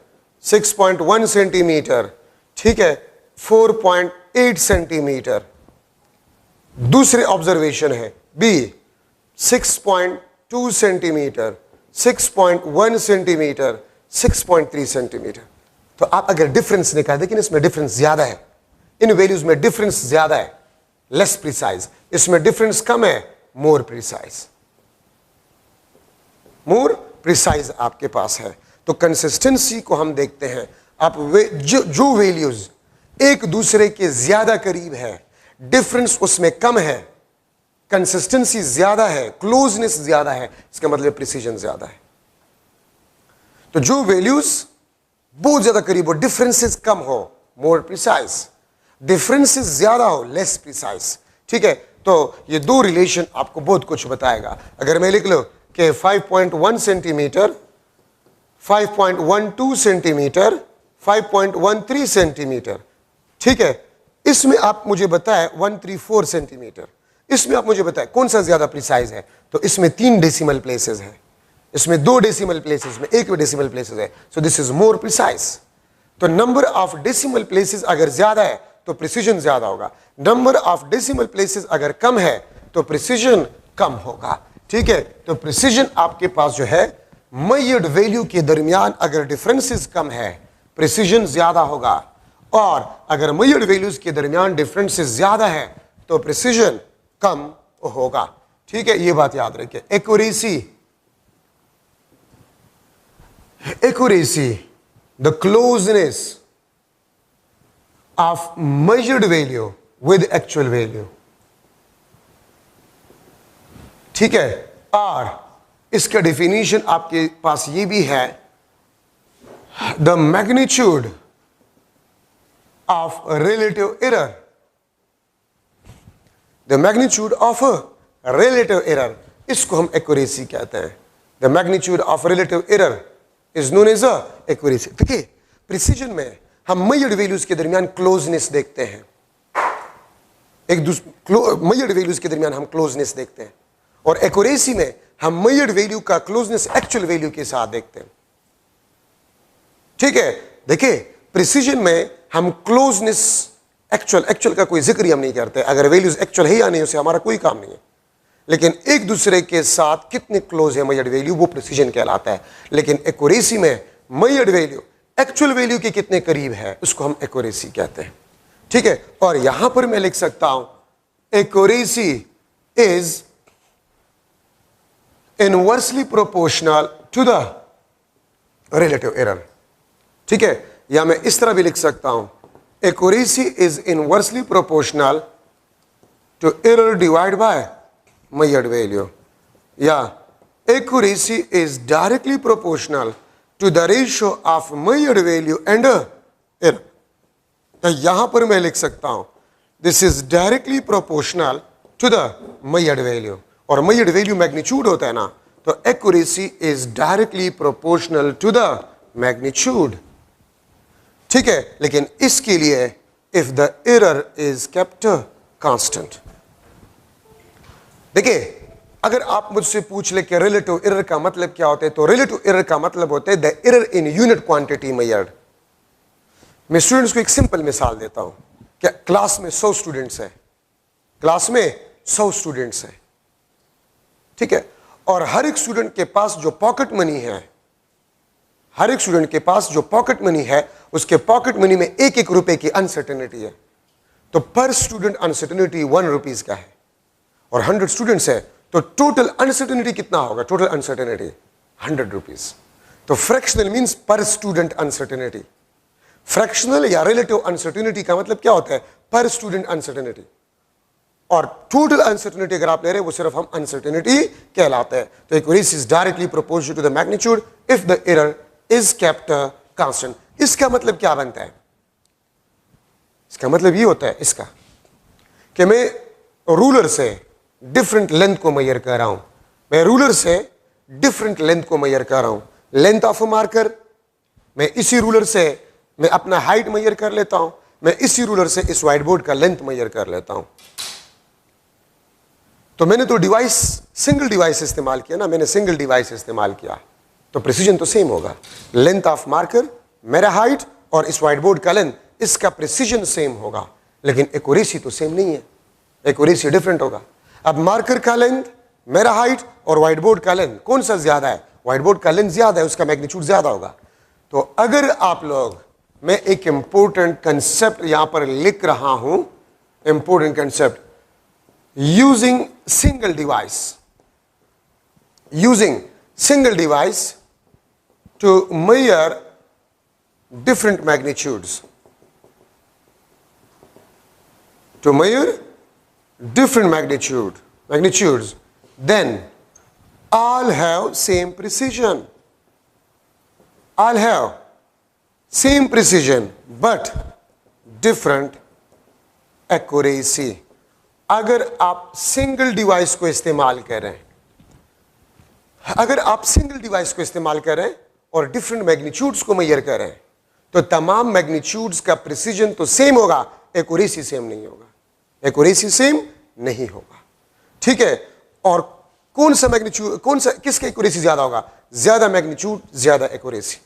6.1 सेंटीमीटर, ठीक है, 4.8 सेंटीमीटर। दूसरे ऑब्जर्वेशन है बी 6.2 सेंटीमीटर, 6.1 सेंटीमीटर, 6.3 सेंटीमीटर। तो आप अगर डिफरेंस निकाल, लेकिन इसमें डिफरेंस ज्यादा है, इन वैल्यूज में डिफरेंस ज्यादा है, लेस प्रिसाइज। इसमें डिफरेंस कम है, मोर प्रिसाइज, मोर प्रिसाइज आपके पास है। तो कंसिस्टेंसी को हम देखते हैं, आप जो वैल्यूज एक दूसरे के ज्यादा करीब है, डिफरेंस उसमें कम है, कंसिस्टेंसी ज्यादा है, क्लोजनेस ज्यादा है, इसका मतलब प्रिसीजन ज्यादा है। तो जो वैल्यूज बहुत ज्यादा करीब हो, डिफरेंसेस कम हो, मोर प्रिसाइज, डिफरेंसेस ज्यादा हो, लेस प्रिसाइज, ठीक है। तो ये दो रिलेशन आपको बहुत कुछ बताएगा। अगर मैं लिख लो कि 5.1 सेंटीमीटर, 5.12 सेंटीमीटर, 5.13 सेंटीमीटर, ठीक है, इसमें आप मुझे बताएं 134 सेंटीमीटर, इसमें आप मुझे बताएं कौन सा ज्यादा प्रिसाइज है? तो इसमें 3 डेसिमल प्लेसेस है, इसमें 2 डेसिमल प्लेसेस में 1 डेसिमल प्लेसेस है। So this is more precise. तो नंबर ऑफ डेसिमल प्लेसेस अगर ज्यादा है तो प्रिसीजन ज्यादा होगा, नंबर ऑफ डेसिमल प्लेसेस अगर कम है तो प्रिसीजन कम होगा, ठीक है। तो प्रिसीजन आपके पास जो है मेजर्ड वैल्यू के दरमियान अगर डिफरेंसेस कम है प्रिसीजन ज्यादा होगा, और अगर मेजर्ड वैल्यूज के दरमियान डिफरेंसेस ज्यादा है तो प्रिसीजन कम होगा। ठीक है, ये बात याद रखिए। Accuracy the closeness of measured value with actual value. ठीक है, और इसका डेफिनेशन आपके पास ये भी है, the magnitude of relative error, the magnitude of relative error, इसको हम एक्यूरेसी कहते हैं। The magnitude of relative error is known as accuracy. देखिए, प्रिसीजन में हम मेजर्ड वैल्यूज के दरमियान क्लोजनेस देखते हैं, एक दूसरे मेजर्ड वैल्यूज के दरमियान हम क्लोजनेस देखते हैं, और एक्यूरेसी में हम मेजर्ड वैल्यू का क्लोजनेस एक्चुअल वैल्यू के साथ देखते हैं। ठीक है, देखिए प्रिसीजन में हम क्लोजनेस एक्चुअल का कोई जिक्र ही हम नहीं करते, अगर वैल्यूज एक्चुअल है या नहीं उसे हमारा कोई काम नहीं है, लेकिन एक दूसरे के साथ कितने क्लोज है मेजर्ड वैल्यू वो प्रिसीजन कहलाता है। लेकिन एक्यूरेसी में मेजर्ड वैल्यू एक्चुअल वैल्यू के कितने करीब है उसको हम एक्यूरेसी कहते हैं। ठीक है, और यहां पर मैं लिख सकता हूं accuracy is inversely proportional to the relative error. ठीक है, या मैं इस तरह भी लिख सकता हूं accuracy is inversely proportional to error divide by measured value, या accuracy is directly proportional to the ratio of measured value and error. तो यहां पर मैं लिख सकता हूं this is directly proportional to the measured value, और मेजर्ड वैल्यू मैग्नीट्यूड होता है ना, तो accuracy is directly proportional to the magnitude. ठीक है, लेकिन इसके लिए if the error is kept constant. देखिए, अगर आप मुझसे पूछ ले कि रिलेटिव एरर का मतलब क्या होता है, तो रिलेटिव एरर का मतलब होता है the error in unit quantity measured. मैं स्टूडेंट्स को एक सिंपल मिसाल देता हूं कि क्लास में 100 स्टूडेंट्स हैं, क्लास में 100 स्टूडेंट्स हैं। ठीक है, और हर एक स्टूडेंट के पास जो पॉकेट मनी है, हर एक स्टूडेंट के पास जो पॉकेट मनी है उसके पॉकेट मनी में 1-1 रुपए की अनसर्टेनिटी है, तो पर स्टूडेंट अनसर्टेनिटी 1 रुपीज का है, और 100 स्टूडेंट्स है तो टोटल अनसर्टेनिटी कितना होगा? Total uncertainty 100 rupees. तो फ्रैक्शनल मींस पर स्टूडेंट अनसर्टेनिटी। फ्रैक्शनल या रिलेटिव अनसर्टेनिटी का मतलब क्या होता है? पर स्टूडेंट अनसर्टेनिटी। और टोटल अनसर्टेनिटी अगर आप ले रहे हैं वो सिर्फ हम अनसर्टेनिटी कहलाता है। तो accuracy is directly proportional to the magnitude if the error is kept constant. इसका मतलब क्या बनता है? इसका मतलब ये होता है इसका कि मैं रूलर से डिफरेंट लेंथ को मेजर कर रहा हूं, मैं रूलर से डिफरेंट लेंथ को मेजर कर रहा हूं। लेंथ ऑफ अ मार्कर, मैं इसी रूलर से मैं अपना हाइट मेजर कर लेता हूं, मैं इसी रूलर से इस व्हाइट बोर्ड का लेंथ मेजर कर लेता हूं। तो मैंने तो डिवाइस सिंगल डिवाइस इस्तेमाल किया ना, मैंने सिंगल डिवाइस इस्तेमाल किया, तो प्रिसीजन तो सेम होगा। लेंथ ऑफ मार्कर, मेरा हाइट और इस व्हाइट बोर्ड का लेंथ, इसका प्रिसीजन सेम होगा, लेकिन एक्यूरेसी तो सेम नहीं है, एक्यूरेसी डिफरेंट होगा। अब मार्कर का लेंथ, मेरा हाइट और व्हाइट बोर्ड का लेंथ कौन सा ज्यादा है? व्हाइट बोर्ड का लेंथ ज्यादा है, उसका मैग्नीट्यूड ज्यादा होगा। तो अगर आप लोग, मैं एक इंपॉर्टेंट कंसेप्ट यहां पर लिख रहा हूं, important concept, using single device to measure different magnitudes, to measure different magnitudes, then all have same precision, all have same precision but different accuracy। अगर आप सिंगल डिवाइस को इस्तेमाल कर रहे हैं, अगर आप सिंगल डिवाइस को इस्तेमाल कर रहे हैं और डिफरेंट मैग्नीट्यूड्स को मेजर कर रहे हैं, तो तमाम मैग्नीट्यूड्स का प्रिसीजन तो सेम होगा, एक्यूरेसी सेम नहीं होगा, एक्यूरेसी सेम नहीं होगा। ठीक है, और कौन सा मैग्नीट्यूड, कौन सा, किसका एक्यूरेसी ज्यादा होगा? ज्यादा मैग्नीट्यूड ज्यादा एक्यूरेसी।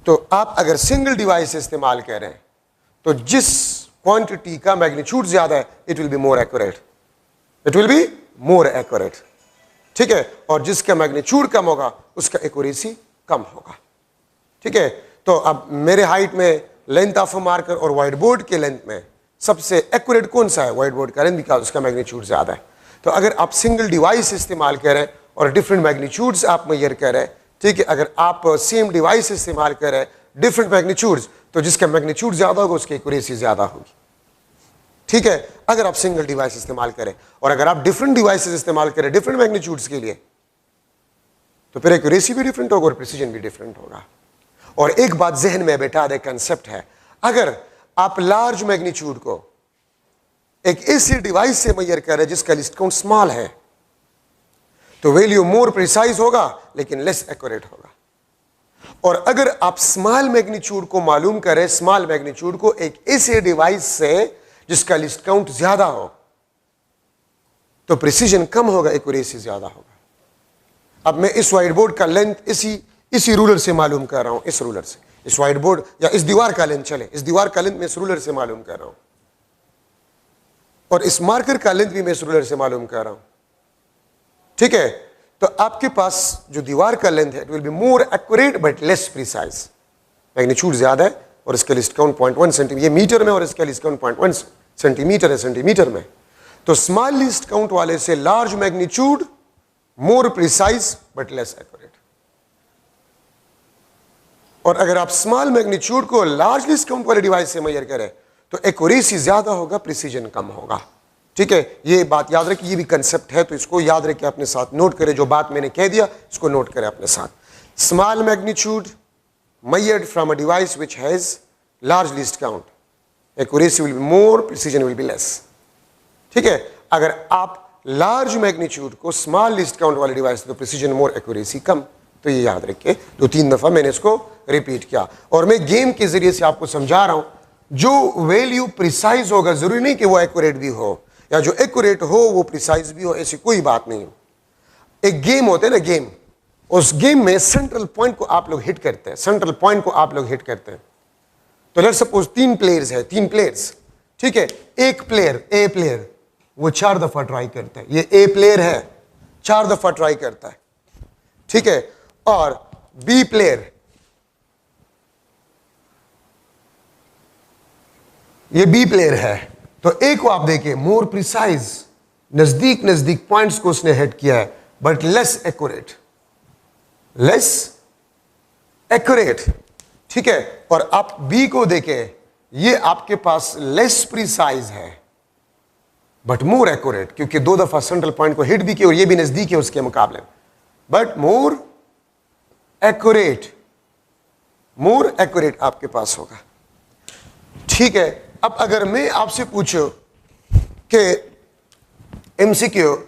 तो आप अगर सिंगल डिवाइस इस्तेमाल कर रहे हैं तो जिस क्वांटिटी का मैग्नीट्यूड ज्यादा है, it will be more accurate, it will be more accurate. ठीक है, और जिसका मैग्नीट्यूड कम होगा उसका एक्यूरेसी कम होगा। ठीक है, तो अब मेरे हाइट में लेंथ ऑफ मार्कर और व्हाइट बोर्ड के लेंथ में सबसे एक्यूरेट कौन सा है? व्हाइट बोर्ड का लेंथ, बिकॉज उसका मैग्नीट्यूड ज्यादा है। तो अगर आप सिंगल डिवाइस इस्तेमाल करें और डिफरेंट मैग्नीट्यूड्स आप मेजर करें, ठीक है, अगर आप सेम डिवाइस इस्तेमाल करें डिफरेंट मैग्नीट्यूड्स, तो जिसका मैग्नीट्यूड ज्यादा होगा उसकी एक्यूरेसी ज्यादा होगी। ठीक है, अगर आप सिंगल डिवाइस इस्तेमाल करें, और अगर आप डिफरेंट डिवाइसेस इस्तेमाल करें डिफरेंट मैग्नीट्यूड्स के लिए, तो फिर एक्यूरेसी भी डिफरेंट होगा और प्रिसीजन भी डिफरेंट होगा। और एक बात जहन में बैठा दे, कंसेप्ट है, अगर आप लार्ज मैग्नीट्यूड को एक ऐसी डिवाइस से मेजर करें जिसका लिस्ट काउंट स्मॉल है, तो वैल्यू मोर प्रिसाइज होगा लेकिन लेस एक्यूरेट होगा। और अगर आप स्मॉल मैग्नीट्यूड को मालूम करें, स्मॉल मैग्नीट्यूड को एक ऐसे डिवाइस से जिसका लिस्ट काउंट ज्यादा हो, तो प्रिसीजन कम होगा, एक्यूरेसी ज्यादा होगा। अब मैं इस व्हाइट बोर्ड का लेंथ इसी रूलर से मालूम कर रहा हूं, इस रूलर से, इस व्हाइट बोर्ड या इस दीवार का लेंथ, चले इस दीवार का लेंथ मैं इस रूलर से मालूम कर रहा हूं, और इस मार्कर का लेंथ भी मैं इस रूलर से मालूम कर रहा हूं। ठीक है, तो आपके पास जो दीवार का लेंथ है it will be more accurate but less precise. Magnitude ज्यादा है और इसका लिस्ट काउंट 0.1 सेंटीमीटर, ये मीटर में, और इसका लिस्ट काउंट 0.1 सेंटीमीटर है, सेंटीमीटर में। तो स्मॉल लिस्ट काउंट वाले से large magnitude more precise but less accurate. और अगर आप स्मॉल मैग्नीट्यूड को लार्ज लिस्ट काउंट वाले डिवाइस से मेजर करें तो एक्यूरेसी ज्यादा होगा, प्रिसीजन कम होगा। ठीक है, ये बात याद रखिए, ये भी कंसेप्ट है, तो इसको याद रखिए, अपने साथ नोट करें, जो बात मैंने कह दिया इसको नोट करें अपने साथ। Small magnitude measured from a device which has large least count, accuracy will be more, precision will be less। ठीक है, अगर आप लार्ज मैग्नीट्यूड को स्मॉल लिस्ट काउंट वाले डिवाइस तो प्रिसीजन मोर, एक्यूरेसी कम। तो ये याद रखिए, 2-3 दफा मैंने इसको रिपीट किया, और मैं गेम के जरिए से आपको समझा रहा हूं, जो वैल्यू प्रिसाइज होगा जरूरी नहीं कि वो एक्यूरेट भी हो, या जो एक्यूरेट हो वो प्रिसाइज भी हो, ऐसी कोई बात नहीं हो। एक गेम होता है ना, गेम, उस गेम में सेंट्रल पॉइंट को आप लोग हिट करते हैं, सेंट्रल पॉइंट को आप लोग हिट करते हैं। तो लेट्स सपोज 3 प्लेयर्स है, 3 प्लेयर्स, ठीक है, एक प्लेयर, ए प्लेयर, वो 4 दफा ट्राई करता है, ये ए प्लेयर है 4 दफा ट्राई करता है, ठीक है, और बी प्लेयर, ये बी प्लेयर है, तो ए को आप देखिए मोर प्रिसाइज, नजदीक नजदीक पॉइंट्स को उसने हिट किया है, but less accurate, less accurate. ठीक है, और आप बी को देखें, ये आपके पास लेस प्रिसाइज है बट मोर एक्यूरेट, क्योंकि 2 दफा सेंट्रल पॉइंट को हिट भी किया और ये भी नजदीक है उसके मुकाबले, but more accurate, more accurate आपके पास होगा। ठीक है, अब अगर मैं आपसे पूछूं कि MCQ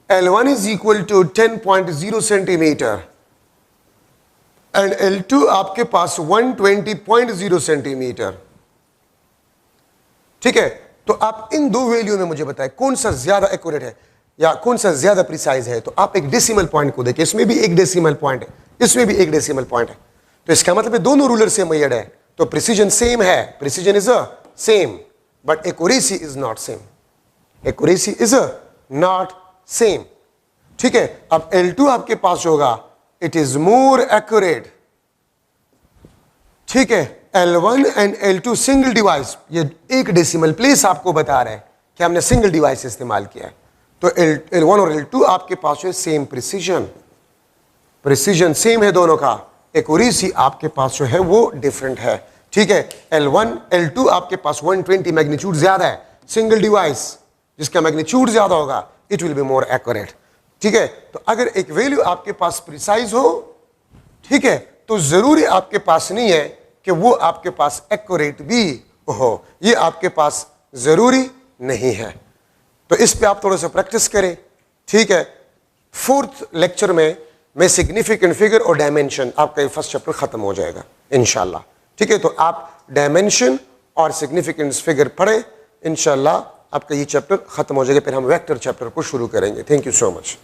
L1 is equal to 10.0 centimetre and L2 आपके पास 120.0 सेंटीमीटर, ठीक है, तो आप इन दो वैल्यू में मुझे बताएं कौन सा ज्यादा एक्यूरेट है या कौन सा ज्यादा प्रिसाइज है। तो आप एक डेसिमल पॉइंट को देखिए, इसमें भी एक डेसिमल पॉइंट है, इसमें भी एक डेसिमल पॉइंट है, तो इसका मतलब है दोनों रूलर से मेजर्ड है, तो प्रिसीजन सेम है, precision is a same, but accuracy is not same, accuracy is a not same. ठीक है, अब L2 आपके पास होगा, इट इज मोर एक्यूरेट। ठीक है, L1 and L2 single device, ये एक डेसिमल प्लेस आपको बता रहे हैं कि हमने सिंगल डिवाइस इस्तेमाल किया है, तो L1 और L2 आपके पास है सेम प्रिसीजन, प्रिसीजन सेम है दोनों का, एक्यूरेसी आपके पास जो है वो डिफरेंट है। ठीक है, L1 L2 आपके पास 120 मैग्नीट्यूड ज्यादा है, सिंगल डिवाइस जिसका मैग्नीट्यूड ज्यादा होगा it will be more accurate. ठीक है, तो अगर एक वैल्यू आपके पास प्रिसाइज हो, ठीक है, तो जरूरी आपके पास नहीं है कि वो आपके पास एक्यूरेट भी हो, ये आपके पास जरूरी नहीं है। तो इस पे आप थोड़ा सा प्रैक्टिस करें। ठीक है, 4th लेक्चर में मैं सिग्निफिकेंट फिगर और डायमेंशन, आपका ये फर्स्ट चैप्टर खत्म हो जाएगा इंशाल्लाह। ठीक है, तो आप डायमेंशन और सिग्निफिकेंट फिगर पढ़े, इंशाल्लाह आपका ये चैप्टर खत्म हो जाएगा, फिर हम वेक्टर चैप्टर को शुरू करेंगे। Thank you so much.